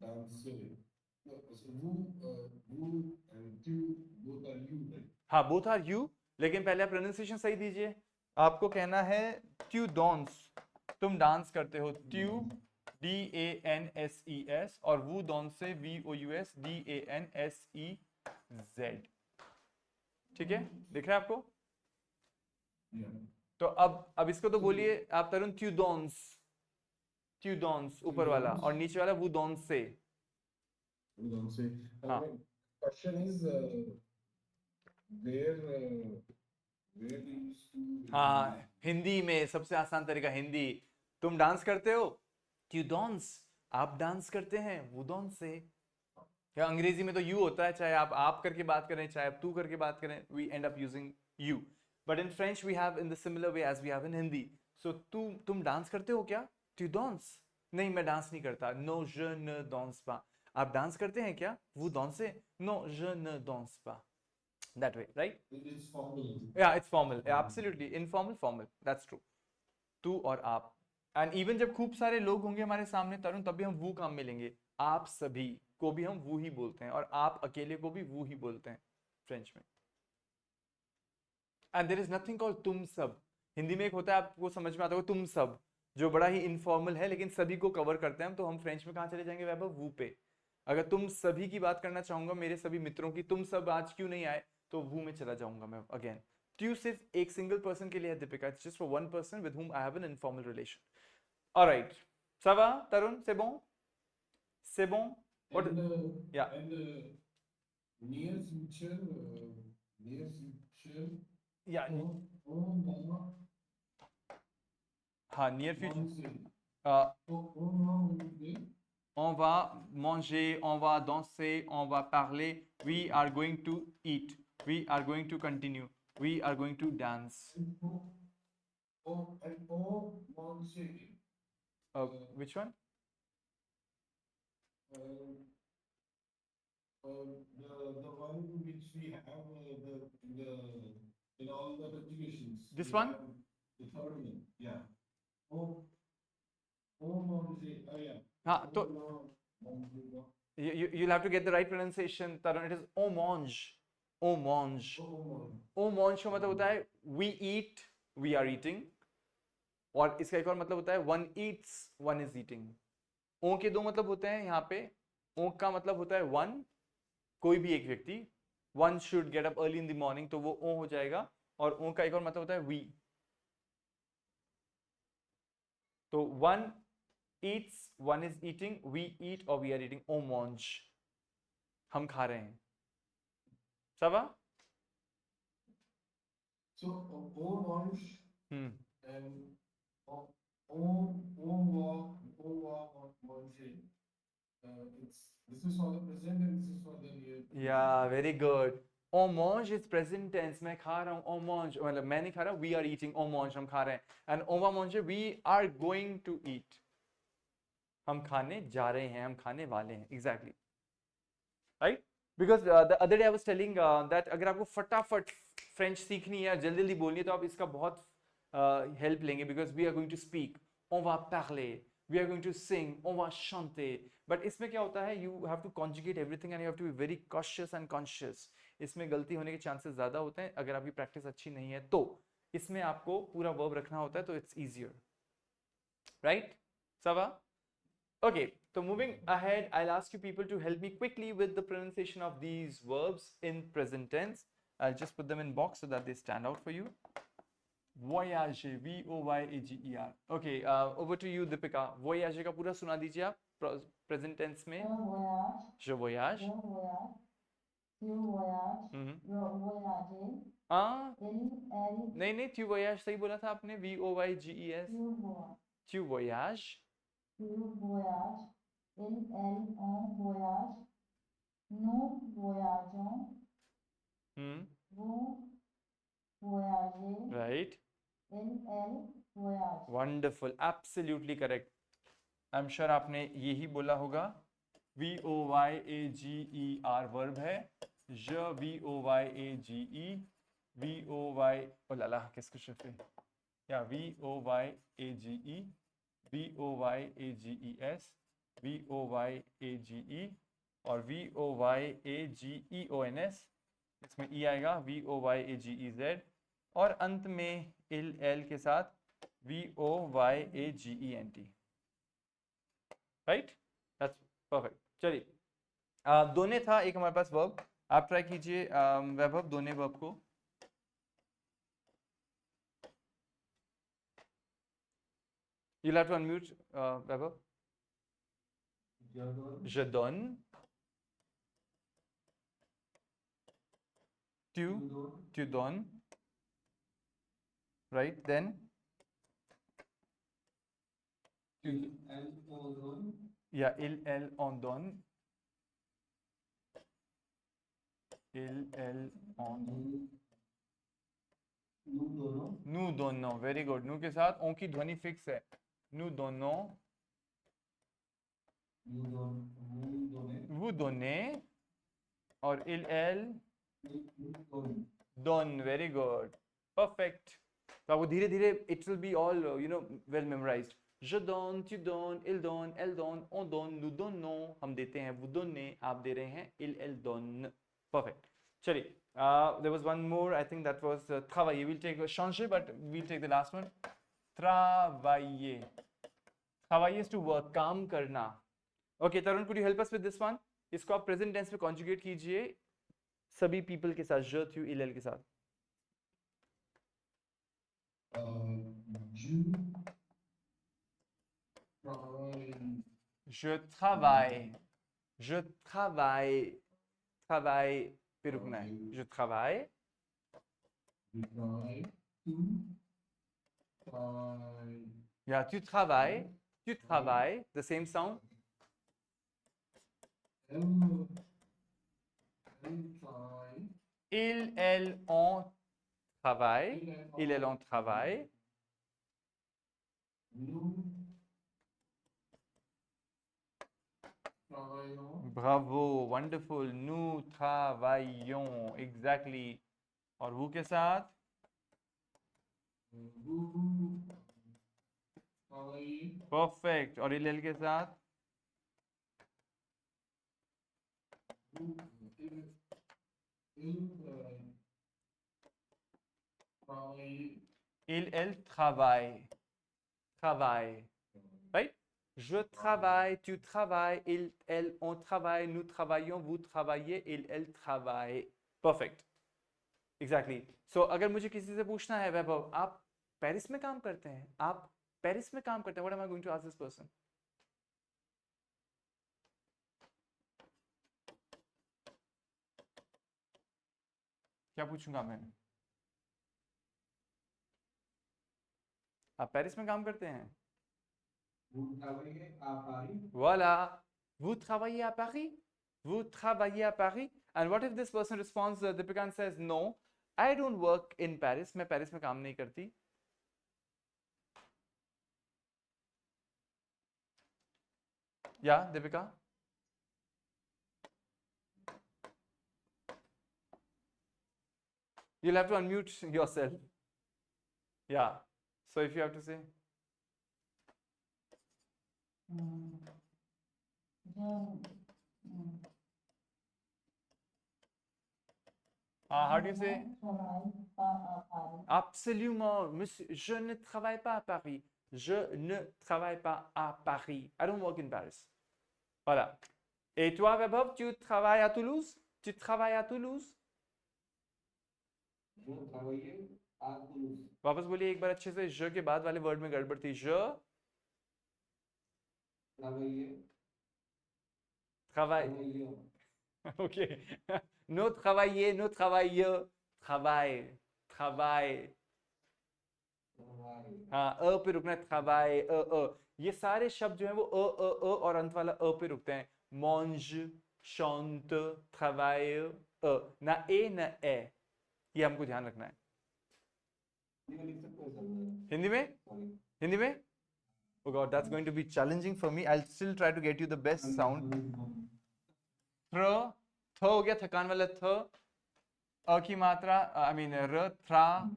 danser. No, so vous and tu both are you, right? हाँ, both are you, लेकिन पहले आप pronunciation सही दीजिए। आपको कहना है tu danses, तुम डांस करते हो, tu DANSES, और vous dansez VOUS DANSEZ। ठीक है, दिख रहा है आपको? Yeah. तो अब इसको तो बोलिए आप तरुण, tu danses, tu danses ऊपर वाला, danses. और नीचे वाला vous dansez। We don't say. हाँ। My question is where where do you used to हाँ, हिंदी में सबसे आसान तरीका हिंदी। तुम डांस करते हो, tu danses, आप डांस करते हैं, vous dansez। या अंग्रेजी में तो यू होता है, चाहे आप करके बात करें, चाहे आप तू करके बात करें, we end up using you. But in French we have in the similar way as we have in Hindi. So तुम डांस करते हो क्या? tu danses? नहीं, मैं डांस नहीं करता। नो je ne danse pas। आप डांस करते हैं क्या? vous dansez? नो je ne danse pas। That way, right? it is formal. Yeah, it's formal. Yeah, absolutely. Informal, formal. That's true. तू और आप। एंड इवन जब खूब सारे लोग होंगे हमारे सामने तरुण, तब भी हम वो काम मिलेंगे। आप सभी को भी हम वो ही बोलते हैं, और आप अकेले को भी वो ही बोलते हैं फ्रेंच में। And there is nothing called तुम सब। हिंदी में एक होता है, आपको समझ में आता होगा, तुम सब, जो बड़ा ही इनफॉर्मल है, लेकिन सभी को कवर करते हैं हम। तो हम फ्रेंच में कहाँ चले जाएंगे वैभव? वो पे। अगर तुम सभी की बात करना चाहूंगा, मेरे सभी मित्रों की, तुम सब आज क्यों नहीं आए, तो वो में चला जाऊंगा मैं अगेन। ट्यू सिर्फ एक सिंगल पर्सन के लिए है Deepika, it's just for one person with whom I have an informal relation. Alright, ça va Tarun, c'est bon? C'est bon? What? Yeah. And near future, near future. Yeah. Mama. हाँ, near future. Manger. Uh, on va manger, on va danser, on va parler, we are going to eat, we are going to continue, we are going to dance. Manger. Which one? The one which we have in all the educations. This we one? have The third one, yeah. Manger. Oh yeah. हाँ, तो Manger. you'll have to get the right pronunciation, Tarun. It is on mange, on mange. on mange का मतलब होता है we eat, we are eating, और इसका एक और मतलब होता है one eats, one is eating. ओ के दो मतलब होते हैं यहाँ पे। ओ का मतलब होता है one, कोई भी एक व्यक्ति, one should get up early in the morning, तो वो ओ हो जाएगा। और ओ का एक और मतलब होता है we, तो one eats, one is eating, we eat or we are eating, on mange, हम खा रहे हैं। सवा? So, manger hmm, and manger. This is for the present and this is for the near future. yeah, very good. On mange is present tense, मैं खा रहा हूँ, on mange, मतलब मैं नहीं खा रहा, we are eating, on mange हम खा रहे हैं, and on va manger, we are going to eat, हम खाने जा रहे हैं, हम खाने वाले हैं, exactly, right? Because the other day I was telling that अगर आपको फटाफट फ्रेंच सीखनी है, जल्दी जल्दी बोलनी है, तो आप इसका बहुत हेल्प लेंगे, because we are going to speak, on va parler, we are going to sing, on va chanter. But इसमें क्या होता है, you have to conjugate everything and you have to be very cautious and conscious. इसमें गलती होने के chances ज़्यादा होते हैं अगर आपकी प्रैक्टिस अच्छी नहीं है तो। इसमें आपको पूरा वर्ब रखना होता है, तो it's easier, right? Sava? Okay, so moving ahead, I'll ask you people to help me quickly with the pronunciation of these verbs in present tense. I'll just put them in box so that they stand out for you. Voyager, V-O-Y-A-G-E-R. Okay, over to you, Deepika. Voyager का पूरा सुना दीजिए आप present tense में. Je voyage, Je voyage. je voyage, tu voyages, हम्म. voyager, हाँ, elle, नहीं, tu voyage सही बोला था आपने, V-O-Y-G-E-S. tu Tu voyages, voyage. tu voyages, elle, on voyage, nous voyageons, vous voyagez, Right. elle voyage. Wonderful, absolutely correct. I'm sure आपने यही बोला होगा। V-O-Y-A-G-E-R verb है। Je, V-O-Y-A-G-E, V-O-Y, oh là là, qu'est-ce que je fais? या VOYAGE, VOYAGES, VOYAGE और VOYAGEONS, इसमें E आएगा, VOYAGEZ और अंत में LL के साथ VOYAGENT। Right, that's perfect. चलिए, दोने था एक हमारे पास वर्ब, आप ट्राई कीजिए वैभव दोने वर्ब को। You'll have to unmute, Vaibhav. Je donne. Tu donnes. Right, then. Yeah, elle en donne. Elle en donne. Nous donnons, very good. nous के साथ on की ध्वनि फिक्स है। nous donnons, vous donnez और elle donne, very good, perfect। तो आपको धीरे धीरे it will be all well memorized। je donne, tu donnes, il donne, elle donne, on donne, nous donnons, हम देते हैं, vous donnez, आप दे रहे हैं, elle donne, perfect। चलिए, there was one more, I think that was travailler। we'll take changer, but we'll take the last one। travailler, travailler is to work, काम करना। okay, Tarun, could you help us with this one? इसको आप present tense में conjugate कीजिए सभी people के साथ, je, tu, il, elle के साथ। je travaille, je travaille, travaille पे रुकना है, je travaille, yeah, tu travailles, the same sound, il, elle, on travaille, il, elle, on travaille, bravo, wonderful, nous travaillons, exactly। और वो के साथ परफेक्ट, और il, elle के साथ il, elle travaille, right? je travaille, tu travailles, il, elle, on travaille, nous travaillons, vous travaillez, il, elle travaille, perfect, exactly। so अगर मुझे किसी से पूछना है वैभव आप पेरिस में काम करते हैं, आप पेरिस में काम करते हैं, what am I going to ask this person? क्या पूछूंगा मैं? आप पेरिस में काम करते हैं? Voilà, vous travaillez à Paris? Vous travaillez à Paris? And what if this person responds, Deepika, and says, no, I don't work in Paris. मैं Paris में काम नहीं करती। Yeah, Deepika? You'll have to unmute yourself. Yeah. So if you have to say. How do you say? Absolument. Monsieur, je ne travaille pas à Paris. Je ne travaille pas à Paris. I don't work in Paris. Voilà. Et toi, Vaibhav, tu travailles à Toulouse? Tu travailles à Toulouse? वापस बोलिए एक बार अच्छे से, je के बाद वाले word में गड़बड़ थी। je travaille, ok, no travailler, no travaille, travail, हाँ, पे रुकना है, travail, ये सारे शब्द जो है वो और अंत वाला पे रुकते हैं। mange, chante, travaille, ना ए ना ए, ये हमको ध्यान रखना है। हिंदी में? Oh God, that's going to be challenging for me. I'll still try to get you the best sound. th हो गया, थकान वाला थ, की मात्रा, I mean r, tra,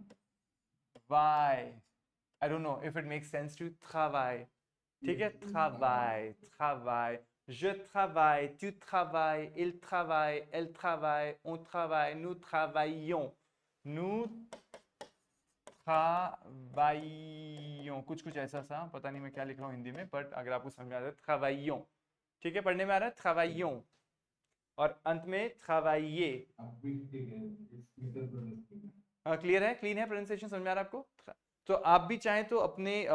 y, I don't know if it makes sense to travail. ठीक है, travail, travail. Je travaille, tu travailles, il travaille, elle travaille, on travaille, nous travaillons. Nous travaillons. कुछ कुछ ऐसा सा, पता नहीं मैं क्या लिख रहा हूँ हिंदी में, बट अगर आपको समझ में आ रहा है, travaillons. ठीक है, पढ़ने में आ रहा है, travaillons. और अंत में travailler. क्लियर है, क्लीन है, प्रोनाउंसिएशन समझ में आ रहा है आपको? तो आप भी चाहें तो अपने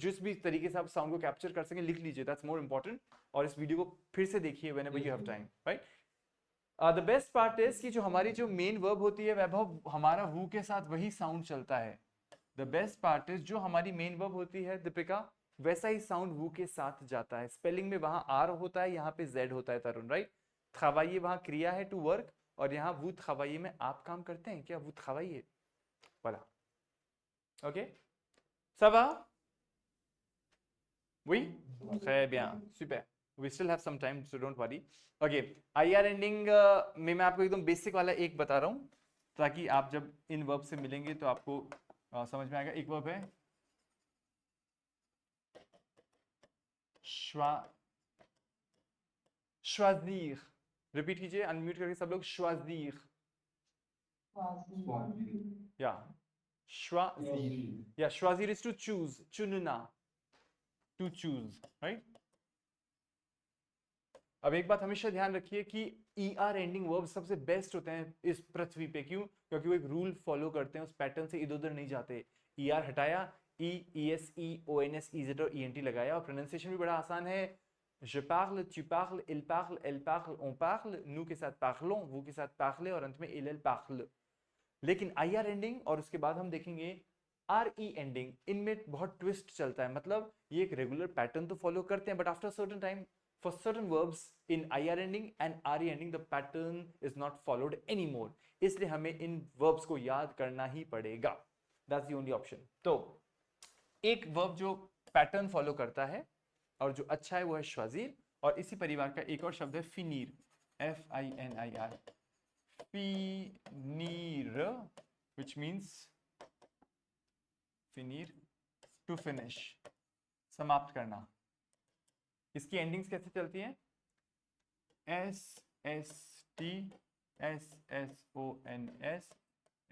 जिस भी तरीके से आप साउंड को कैप्चर कर सकें लिख लीजिए, दैट्स मोर इंपॉर्टेंट. और इस वीडियो को फिर से देखिए whenever you have time, right? The best part is कि जो हमारी जो मेन वर्ब होती है वैभव, हमारा वू के साथ वही साउंड चलता है. द बेस्ट पार्ट इज जो हमारी मेन वर्ब होती है दीपिका, वैसा ही साउंड वू के साथ जाता है. स्पेलिंग में वहां आर होता है, यहाँ पे जेड होता है तरुण, राइट? travailler वहां क्रिया है टू वर्क, और यहाँ वो travailler में आप काम करते हैं क्या? वो travailler, voilà. Ok, ça va? Oui, très bien, super. We still have some time, so don't worry. Okay, IR ending में मैं आपको एकदम बेसिक वाला एक बता रहा हूँ, ताकि आप जब इन वर्ब से मिलेंगे तो आपको समझ में आएगा. एक वर्ब है choisir. रिपीट कीजिए, अनम्यूट करके सब लोग. choisir. Yeah, choisir. Yeah, choisir is to choose. चुनना, to choose, right? अब एक बात हमेशा ध्यान रखिए कि ER एंडिंग वर्ब सबसे बेस्ट होते हैं इस पृथ्वी पे. क्यों? क्योंकि वो एक रूल फॉलो करते हैं, उस पैटर्न से इधर उधर नहीं जाते. ER हटाया, E, ES, E, ONS, EZ और ENT लगाया, और प्रोनाउंसिएशन भी बड़ा आसान है. Je parle, tu parles, il parle, elle parle, on parle, nous के साथ parlons, vous के साथ parlez, और अंत में il, elle parle. लेकिन IR एंडिंग और उसके बाद हम देखेंगे RE एंडिंग, इनमें बहुत ट्विस्ट चलता है. मतलब ये एक रेगुलर पैटर्न तो फॉलो करते हैं, but after certain time for certain verbs in IR ending and RE ending the pattern is not followed anymore. इसलिए हमें इन verbs को याद करना ही पड़ेगा. That's the only option. तो एक verb जो पैटर्न फॉलो करता है और जो अच्छा है वो है choisir, और इसी परिवार का एक और शब्द है finir, FINIR. finir, which means finir, to finish, समाप्त करना. इसकी एंडिंग्स कैसे चलती हैं? SST, SSONS,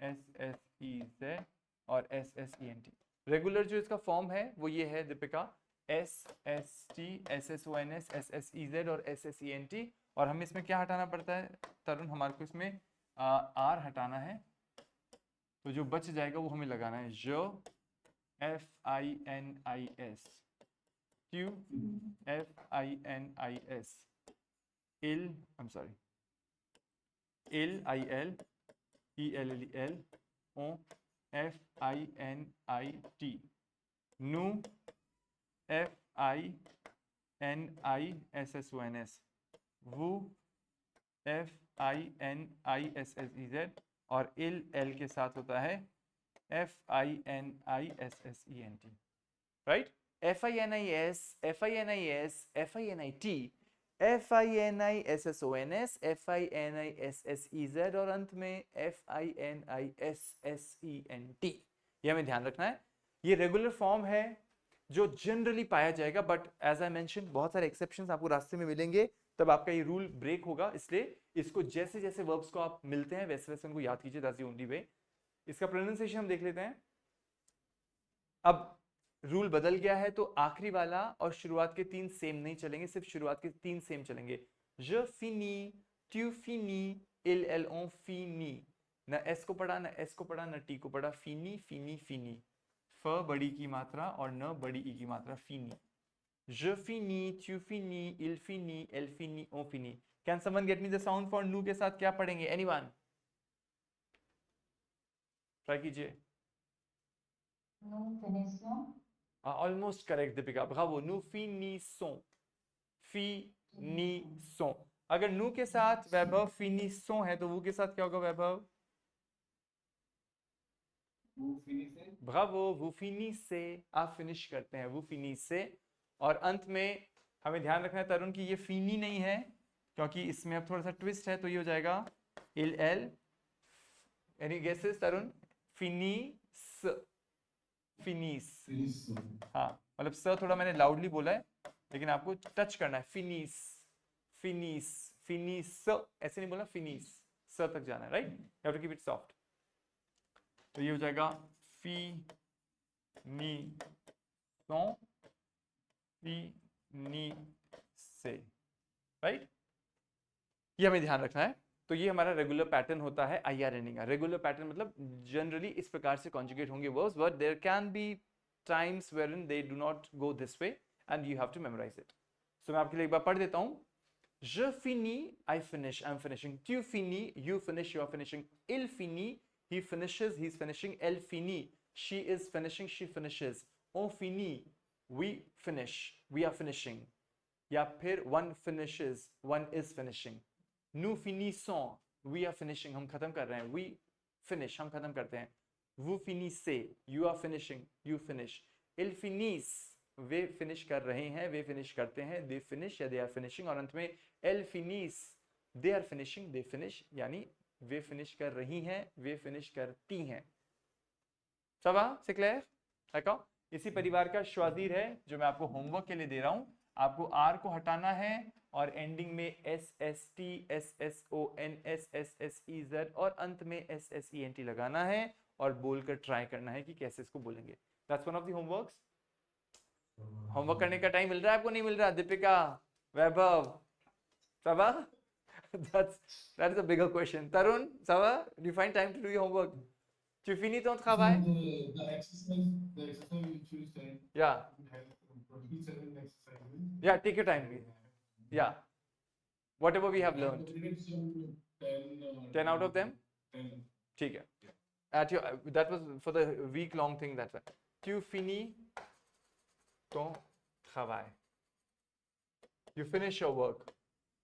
SSEZ और SSENT. रेगुलर जो इसका फॉर्म है वो ये है दीपिका, SST, SSONS, SSEZ और SSENT. और हमें इसमें क्या हटाना पड़ता है तरुण? हमारे को इसमें R हटाना है, तो जो बच जाएगा वो हमें लगाना है जो FINIS, Q FINIS, il, I'm sorry, il, IL, ELLEL, on, FINIT, nous, FINISSONS, vous, FINISSEZ, और il, L के साथ होता है FINISSENT, right? FINIS, FINIS, FINIT, FINISSONS, FINISSEZ और अंत में FINISSENT. ये हमें ध्यान रखना है. ये रेगुलर फॉर्म है जो जनरली पाया जाएगा, बट एज आई मेंशन बहुत सारे एक्सेप्शंस आपको रास्ते में मिलेंगे, तब आपका ये रूल ब्रेक होगा. इसलिए इसको जैसे जैसे वर्ब्स को आप मिलते हैं वैसे वैसे उनको याद कीजिए. That's the only way. इसका प्रोनाउंसिएशन हम देख लेते हैं. अब रूल बदल गया है, तो आखिरी वाला और शुरुआत के 3 सेम नहीं चलेंगे, सिर्फ शुरुआत के 3 सेम चलेंगे. Je finis, tu finis, il, elle, on finit. न S को पढ़ा, न S को पढ़ा, न T को पढ़ा. Finney, Finney, Finney. फ बड़ी की मात्रा और न बड़ी ई की मात्रा. Finney. Je finis, tu finis, il finit, elle finit, on finit. Can someone get me the sound for nu के साथ क्या पढ़ेंगे? Anyone? ट्राई कीजिए. Nous finissons. Almost correct Deepika, bravo. Nous finissons, finissons. अगर nous के साथ वैभव finissons है तो वो के साथ क्या होगा वैभव? ब्रावो, vous finissez, आप फिनिश करते हैं, vous finissez. और अंत में हमें ध्यान रखना है तरुण कि ये फीनी नहीं है, क्योंकि इसमें अब थोड़ा सा ट्विस्ट है, तो ये हो जाएगा il, elle. Any guesses Tarun? फिनिस, फिनीस। Finish. हाँ, मतलब स थोड़ा मैंने लाउडली बोला है, लेकिन आपको टच करना है। फिनीस, फिनीस, फिनीस, ऐसे नहीं बोलना, फिनीस, स तक जाना है, right? You have to keep it soft. तो ये हो जाएगा फी नी सो, फी नी से, राइट? ये हमें ध्यान रखना है। तो ये हमारा रेगुलर पैटर्न होता है आईआर एंडिंग का। रेगुलर पैटर्न मतलब जनरली इस प्रकार से कॉन्जुगेट होंगे verbs, but there can be times wherein they do not go this way and you have to memorise it. So मैं आपके लिए एक बार पढ़ देता हूँ। Je finis, I finish, I'm finishing. Tu finis, you finish, you're finishing. Il finit, he finishes, he's finishing. Elle finit, she is finishing, she finishes. On finit, we finish, we are finishing. या फिर one finishes, one is finishing. Nous finissons, we are finishing, हम खत्म कर रहे हैं. We finish, हम खत्म करते हैं. Vous finissez, you are finishing, you finish. Ils finissent, way finish कर रहे हैं, वे फिनिश करते हैं. They finish या they are finishing. और अंत में elles finissent, they are finishing, they finish. यानी वे फिनिश कर रही हैं, वे फिनिश करती हैं. सब c'est clair? d'accord? इसी परिवार का श्वाजीर है जो मैं आपको होमवर्क के लिए दे रहा हूं. आपको आर को हटाना है और एंडिंग में S S T, S S O N, S S S E Z और अंत में S S E N T लगाना है और बोलकर ट्राई करना है कि कैसे इसको बोलेंगे. That's one of the homeworks. Homework करने का टाइम मिल रहा है आपको? नहीं मिल रहा? दीपिका, वैभव, सबा? that is a bigger question. Tarun, Sava, do you find time to do your homework? Tu finis ton travail? The exercise which you said. Yeah. Has 27 exercises. Yeah, take your time. Yeah. Whatever we have learned. 10 out of them? 10. ठीक है. At your, that was for the week long thing, that's it. Tu finis ton travail. You finish your work.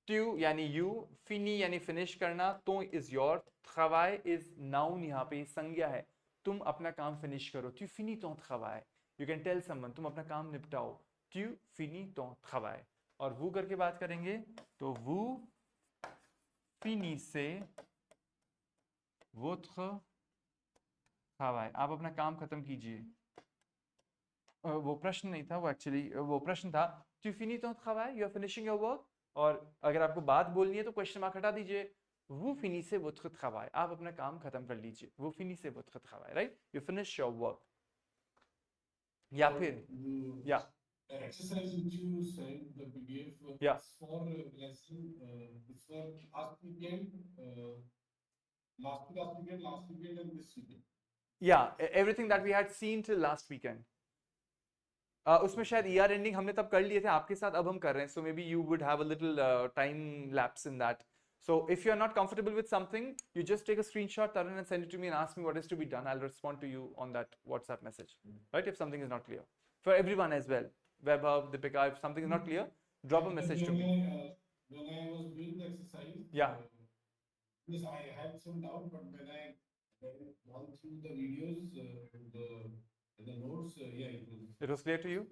Tu यानी you, fini यानी finish करना, ton is your, travail is noun, यहाँ पे संज्ञा है. तुम अपना काम finish करो. Tu finis ton travail. You can tell someone, तुम अपना काम निपटाओ. Tu finis ton travail. और vous करके बात करेंगे तो vous finissez votre travail. आप अपना काम खत्म कीजिए. वो प्रश्न नहीं था, वो एक्चुअली वो प्रश्न था. Tu finis ton travail, you are finishing your work. और अगर आपको बात बोलनी है तो क्वेश्चन मार्क हटा दीजिए. Vous finissez votre travail. आप अपना काम खत्म कर लीजिए. Vous finissez votre travail, right? You finish your work. या फिर या Exercise which you said, the PDF, Yeah. it's for lesson, it's for last weekend, last weekend and this weekend. Yeah, everything that we had seen till last weekend. उसमें शायद ER ending हमने तब कर लिए थे आपके साथ, अब हम कर रहे हैं. So maybe you would have a little time lapse in that. So if you are not comfortable with something, you just take a screenshot, Tarun, and send it to me and ask me what is to be done. I'll respond to you on that WhatsApp message, right? If something is not clear. For everyone as well. Vaibhav, Deepika, if something is not clear, drop a message to me. When I was doing the exercise, Yeah. yes, I had some doubt, but when I gone through the videos, the notes, yeah, It was clear to you?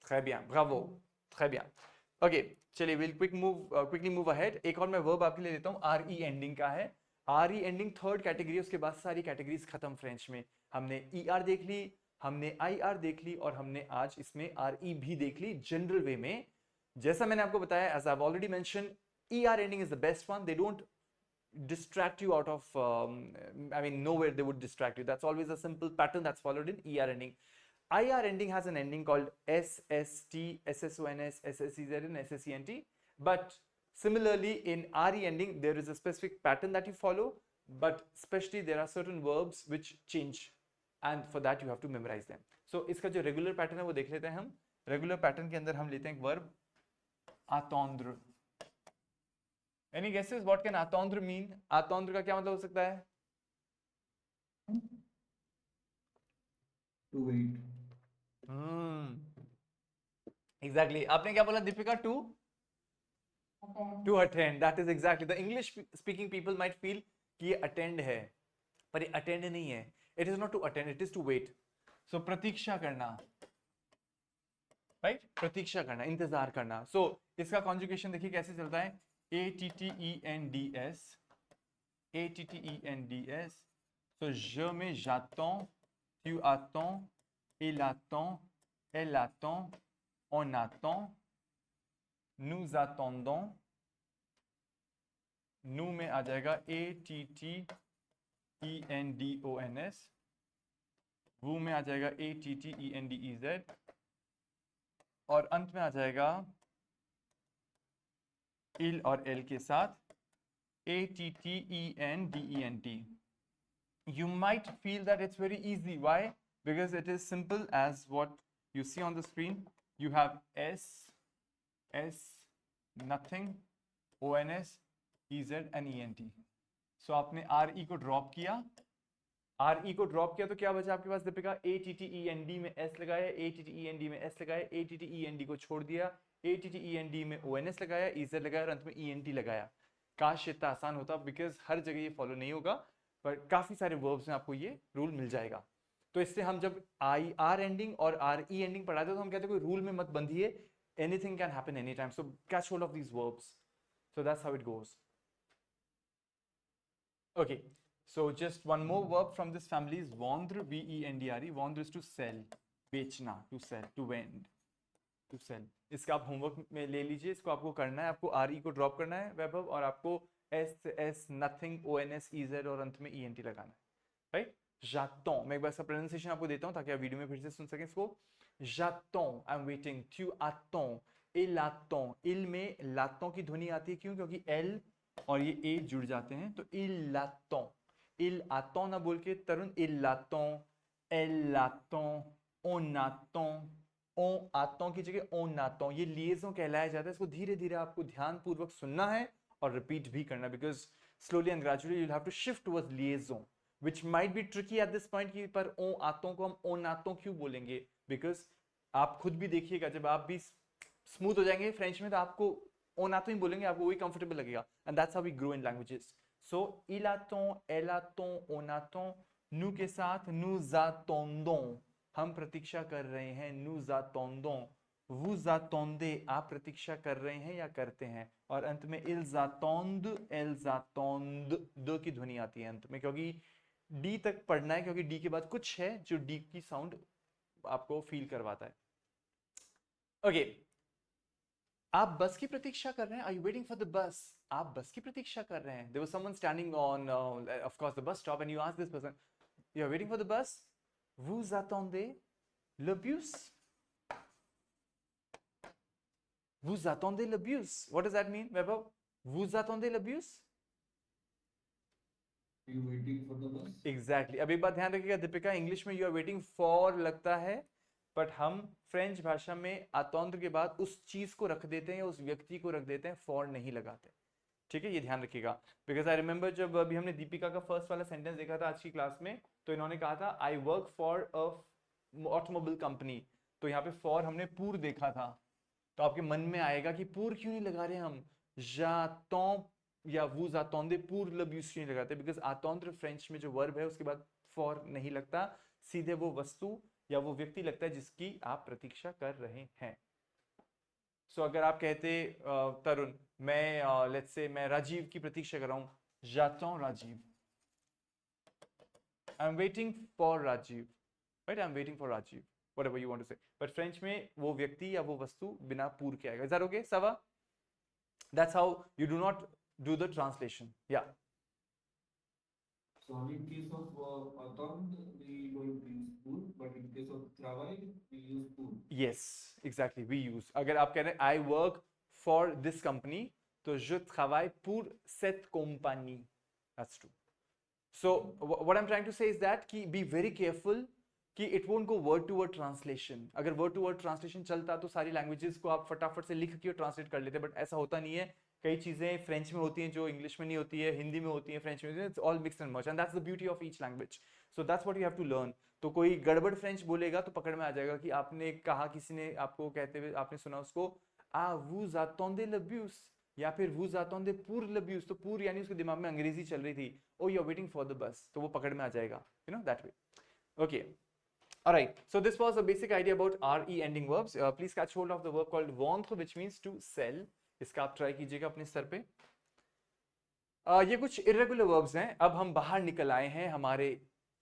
Très bien, bravo, très bien. Okay, चलिए we'll quickly move ahead. एक और मैं verb आपके लिए लेता हूँ, RE ending का है. RE ending थर्ड कैटेगरी, उसके बाद सारी कैटेगरीज खत्म फ्रेंच में. हमने ER देख ली, हमने IR देख ली और हमने आज इसमें RE भी देख ली जनरल वे में. जैसा मैंने आपको बताया, as I've already mentioned, ER ending is the best one. They don't distract you out of, I mean, nowhere they would distract you. That's always a simple pattern that's followed in ER ending. IR ending has an ending called SST, SSONS, SSEZ, and SSENT. But similarly, in RE ending, there is a specific pattern that you follow. But especially, there are certain verbs which change. And for that, you have to memorize them. So, इसका जो regular pattern है वो देख लेते हैं हम. Regular pattern के अंदर हम लेते हैं एक verb, attendre. Any guesses what can attendre mean? Attendre का क्या मतलब हो सकता है? to wait. Exactly. आपने क्या बोला Deepika? To attend. That is exactly. The English speaking people might feel कि ये attend है, पर ये attend नहीं है. It is not to attend, it is to wait. So प्रतीक्षा करना, right? प्रतीक्षा करना, इंतजार करना. So इसका conjugation देखिए कैसे चलता है. ATTENDS, ATTENDS. So je में j'attends, tu attends, il attend, elle attend, on attend, nous attendons, nous में आ जाएगा ATTENDONS, वो में आ जाएगा ATTENDEZ, और अंत में आ जाएगा il और elle के साथ ATTENDENT. You might feel that it's very easy. Why? Because it is simple as what you see on the screen. You have S, nothing, ONS, EZ and ENT. So आपने RE को drop किया, RE को drop किया तो क्या बचा आपके पास Deepika? ATTEND में S लगाया, ATTEND में S लगाया, ATTEND को छोड़ दिया, ATTEND में ONS लगाया, EZ लगाया और अंत में ENT लगाया. काश इतना आसान होता, बिकॉज हर जगह ये फॉलो नहीं होगा, पर काफी सारे वर्ब्स में आपको ये रूल मिल जाएगा. तो इससे हम जब आर एंडिंग और RE एंडिंग पढ़ाते हैं तो हम कहते हैं कोई रूल में मत बंधिए, anything can happen any time, so catch hold of these verbs. So that's how it goes. Okay, so just one more verb from this family is vendre, VENDRE. Vendre is to sell, बेचना, to sell, to vend, to sell. इसका आप homework में ले लीजिए, इसको आपको करना है, आपको RE को ड्रॉप करना है वैभव, और आपको S, nothing, ONS, EZ और अंत में ENT लगाना है, राइट? J'attends, मैं एक बार इसका प्रोनाउंसिएशन आपको देता हूँ ताकि आप वीडियो में फिर से सुन सकें इसको. J'attends, I'm waiting, tu attends, il attend, il में l'attend की ध्वनि आती है, क्यों? क्योंकि L और ये A जुड़ जाते हैं, तो il attend ना बोल के तरुण il attend, elle attend, on attend की जगह on attend, ये लिएजों कहलाया जाता है. इसको धीरे धीरे आपको ध्यान पूर्वक सुनना है और रिपीट भी करना, because slowly and gradually you have to shift towards liaison, which might be tricky at this point कि पर on attend को हम on attend क्यों बोलेंगे, बिकॉज आप खुद भी देखिएगा जब आप भी स्मूथ हो जाएंगे फ्रेंच में तो आपको on attend ही बोलेंगे, आपको वही कंफर्टेबल लगेगा. And that's how we grow in languages. So il attend, elle attend, on attend, nous के साथ nous attendons, हम प्रतीक्षा कर रहे हैं, nous attendons, vous attendez, आप प्रतीक्षा कर रहे हैं या करते हैं, और अंत में ils attendent, elles attendent, the key ध्वनि आती है अंत में, क्योंकि डी तक पढ़ना है, क्योंकि डी के बाद कुछ है जो डी की साउंड आपको फील करवाता है. ओके, आप बस की प्रतीक्षा कर रहे हैं, are you waiting for the bus? आप बस की प्रतीक्षा कर रहे हैं. There was someone standing on of course the bus stop and you ask this person, you are waiting for the bus? Vous attendez le bus? Vous attendez le bus? What does that mean, Vaibhav? Vous attendez le bus? Are you waiting for the bus? Exactly. अब एक बात ध्यान रखिएगा Deepika, English में you are waiting for लगता है, but हम French भाषा में attendre के बाद उस चीज को रख देते हैं, उस व्यक्ति को रख देते हैं, for नहीं लगाते. ठीक है, ये ध्यान रखिएगा. बिकॉज आई रिमेंबर जब अभी हमने दीपिका का फर्स्ट वाला सेंटेंस देखा था आज की क्लास में, तो इन्होंने कहा था I work for a automobile company, तो यहाँ पे फॉर हमने पूर देखा था, तो आपके मन में आएगा कि पूर क्यों नहीं लगा रहे हम, j'attends या vous attendez pour le bus क्यों नहीं लगाते, बिकॉज attendre फ्रेंच में जो वर्ब है उसके बाद फॉर नहीं लगता, सीधे वो वस्तु या वो व्यक्ति लगता है जिसकी आप प्रतीक्षा कर रहे हैं. सो अगर आप कहते तरुण, मैं लेट्स से मैं राजीव की प्रतीक्षा कर रहा हूँ, j'attends Rajiv, I am waiting for Rajiv, right? I am waiting for Rajiv, whatever you want to say. But French में वो व्यक्ति या वो वस्तु बिना पूर के आएगा. इज दैट ओके सवा? That's how you do not do the translation. या So in case of attend, we don't use pour, but in case of travail, we use pour. yes, exactly, we use. अगर आप कह रहे हैं I work for this company, तो je travaille pour cette compagnie. That's true. So what I'm trying to say is that कि be very careful कि it won't go word to word translation. अगर word to word translation चलता तो सारी languages को आप फटाफट से लिख के ट्रांसलेट कर लेते, बट ऐसा होता नहीं है. कई चीजें फ्रेंच में होती हैं जो इंग्लिश में नहीं होती है, हिंदी में होती है, फ्रेंच में होती है. It's all mixed and merge, and that's the beauty of each language. So that's what you have to learn. तो कोई गड़बड़ फ्रेंच बोलेगा तो पकड़ में आ जाएगा कि आपने कहा, किसी ने आपको कहते हुए आपने सुना उसको vous attendez le bus या फिर vous attendez pour le bus, तो pour यानी उसके दिमाग में अंग्रेजी चल रही थी, oh you are waiting for the bus, तो वो पकड़ में आ जाएगा, you know, that way. Okay, all right, so this was a basic idea about RE ending verbs. Please catch hold of the verb called vendre, which means to sell. इसका आप try कीजिएगा अपने स्तर पे. ये कुछ इरेगुलर वर्ब्स हैं. अब हम बाहर निकल आए हैं हमारे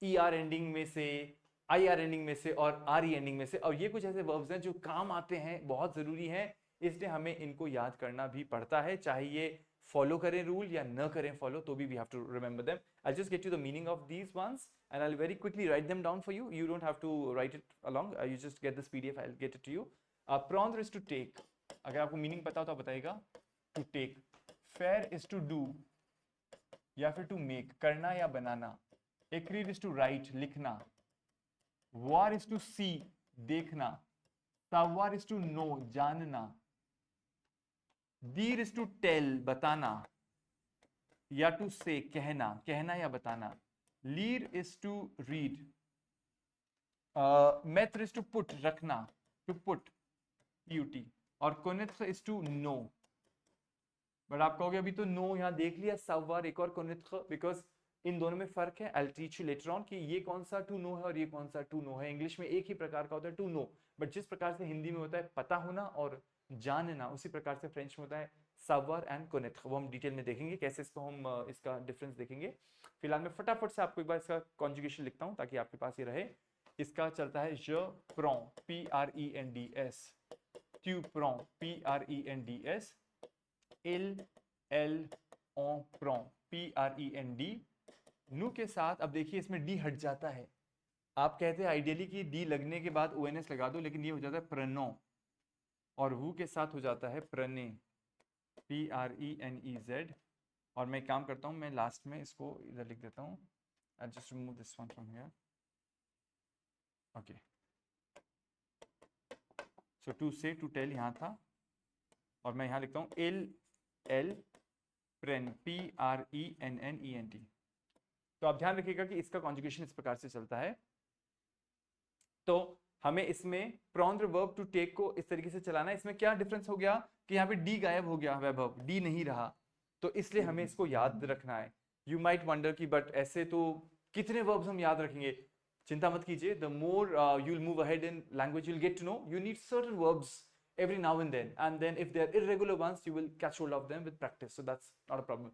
ER एंडिंग में से, IR एंडिंग में से और RE एंडिंग में से, और ये कुछ ऐसे वर्ब्स हैं जो काम आते हैं, बहुत जरूरी हैं, इसलिए हमें इनको याद करना भी पड़ता है, चाहे ये फॉलो करें रूल या न करें फॉलो, तो भी we have to remember them. I'll just get you the meaning of these ones and I'll very quickly write them down for you. You don't have to write it along. You just get this PDF. I'll get it to you. Prendre is to take. अगर आपको meaning पता हो तो बताइएगा. To take. Faire is to do या फिर to make, करना या बनाना. Écrire is to write, लिखना. Voir is to see, देखना. Savoir is to know, जानना. Dire is to tell, बताना या to say, कहना, कहना या बताना. Lire is to read. Mettre is to put, रखना, to put, put. और connaître is to know. But आप कहोगे अभी तो know यहाँ देख लिया, savoir एक और connaître, because इन दोनों में फर्क है. I'll teach you later on कि ये कौन सा to know है और ये कौन सा to know है. इंग्लिश में एक ही प्रकार का होता है to know, बट जिस प्रकार से हिंदी में होता है पता होना और जानना, उसी प्रकार से फ्रेंच में होता है savoir and connaître. वो हम डिटेल में देखेंगे कैसे इसको हम इसका डिफरेंस देखेंगे. फिलहाल मैं फटाफट से आपको एक बार इसका कॉन्जुगेशन लिखता हूँ ताकि आपके पास ये रहे. इसका चलता है je prends, P-R-E-N-D-S, tu prends, P-R-E-N-D-S, il, elle, on prend, P-R-E-N-D. नु के साथ अब देखिए इसमें डी हट जाता है. आप कहते हैं आइडियली कि डी लगने के बाद ONS लगा दो, लेकिन ये हो जाता है प्रेनो, और वो के साथ हो जाता है प्रने, P-R-E-N-E-Z. और मैं काम करता हूँ, मैं लास्ट में इसको इधर लिख देता हूँ. I'll just remove this one from here. Okay. So to say, to tell यहाँ था, और मैं यहाँ लिखता हूँ il, elle, prenne, P-R-E-N-N-E-N-T. तो आप ध्यान रखिएगा कि इसका कॉन्जुगेशन इस प्रकार से चलता है. तो हमें इसमें prendre verb to take को इस तरीके से चलाना है. इसमें क्या डिफरेंस हो गया कि यहाँ पे डी गायब हो गया, वैभव डी नहीं रहा, तो इसलिए हमें इसको याद रखना है. यू माइट वंडर कि बट ऐसे तो कितने वर्ब्स हम याद रखेंगे. चिंता मत कीजिए. The more you will move ahead in language, you will get to know you need certain verbs every now and then if they are irregular ones you will catch hold of them with practice, so that's not a problem.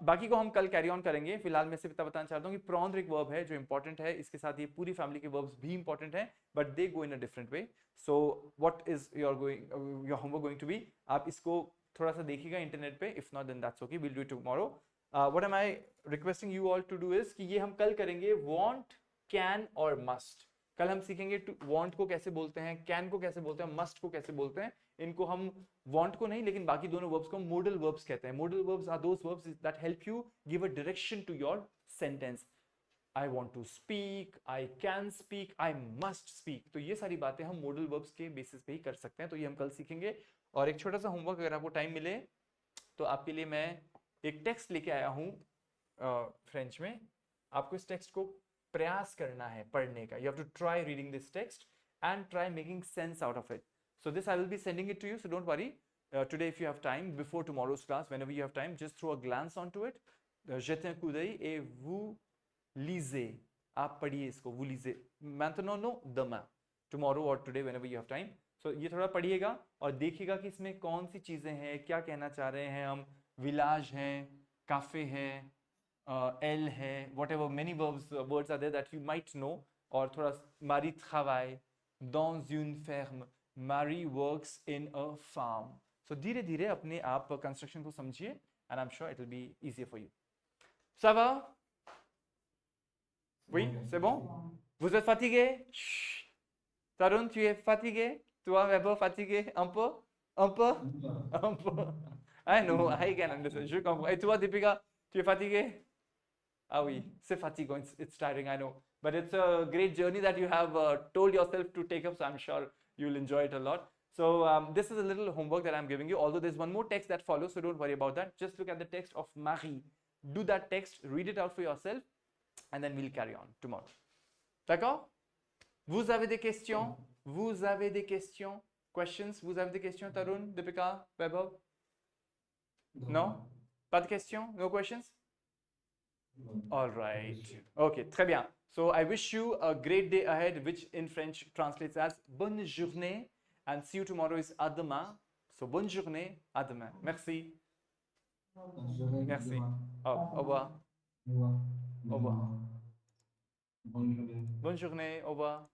बाकी को हम कल carry on करेंगे. फिलहाल मैं सिर्फ बताना चाहता हूँ कि prendre एक वर्ब है जो इंपॉर्टेंट है. इसके साथ ये पूरी फैमिली के वर्ब्स भी इंपॉर्टेंट हैं, but they go in a different way. So what is your homework going to be? आप इसको थोड़ा सा देखिएगा इंटरनेट पे. If not then that's okay, will do it tomorrow. What am I requesting you all to do is कि ये हम कल करेंगे वांट, कैन और मस्ट. कल हम सीखेंगे वांट को कैसे बोलते हैं, कैन को कैसे बोलते हैं, मस्ट को कैसे बोलते हैं. इनको हम वांट को नहीं, लेकिन बाकी दोनों वर्ब्स को मोडल वर्ब्स कहते हैं. Modal verbs are those verbs that help you give a direction to your sentence. I want to speak, I can speak, I must speak. तो ये सारी बातें हम मोडल वर्ब्स के बेसिस पे ही कर सकते हैं. तो ये हम कल सीखेंगे. और एक छोटा सा होमवर्क, अगर आपको टाइम मिले तो आपके लिए मैं एक टेक्स्ट लेके आया हूँ फ्रेंच में. आपको इस टेक्स्ट को प्रयास करना है पढ़ने का. You have to try reading this text and try making sense out of it. So this I will be sending it to you, so don't worry. Today if you have time, before tomorrow's class, whenever you have time, just throw a glance onto it, jetez un coup d'œil et vous lisez. आप पढ़िए इसको, vous lisez. Maintenant, non, demain, tomorrow or today, whenever you have time. So ये थोड़ा पढ़िएगा और देखिएगा कि इसमें कौन सी चीजें हैं, क्या कहना चाह रहे हैं हम. village है, cafe है, elle है, whatever, many words are there that you might know. और थोड़ा Marie travaille dans une ferme, Marie works in a farm. So धीरे धीरे अपने आप कंस्ट्रक्शन को समझिए and I'm sure it will be easier for you. Ça va? Oui, c'est bon? Vous êtes fatigué? Tarun, tu es fatigué? Toi, Weber, fatigué? Un peu? Un peu? Un peu. I know, I can understand. Je comprends. Et toi, Deepika, tu es fatigué? Ah oui, c'est fatigant. It's tiring, I know. But it's a great journey that you have told yourself to take up, so I'm sure you'll enjoy it a lot. So this is a little homework that I'm giving you, although there's one more text that follows, so don't worry about that. Just look at the text of Marie. Do that text, read it out for yourself, and then we'll carry on tomorrow. D'accord? Vous avez des questions? Vous avez des questions? Questions? Vous avez des questions, Tarun, Deepika, Vaibhav? No? Pas de questions? No questions? All right. Okay, très bien. So I wish you a great day ahead, which in French translates as bonne journée, and see you tomorrow is à demain. So bonne journée, à demain. Merci. Merci. Au revoir. Au revoir. Bonjour. Bonne journée. Au revoir.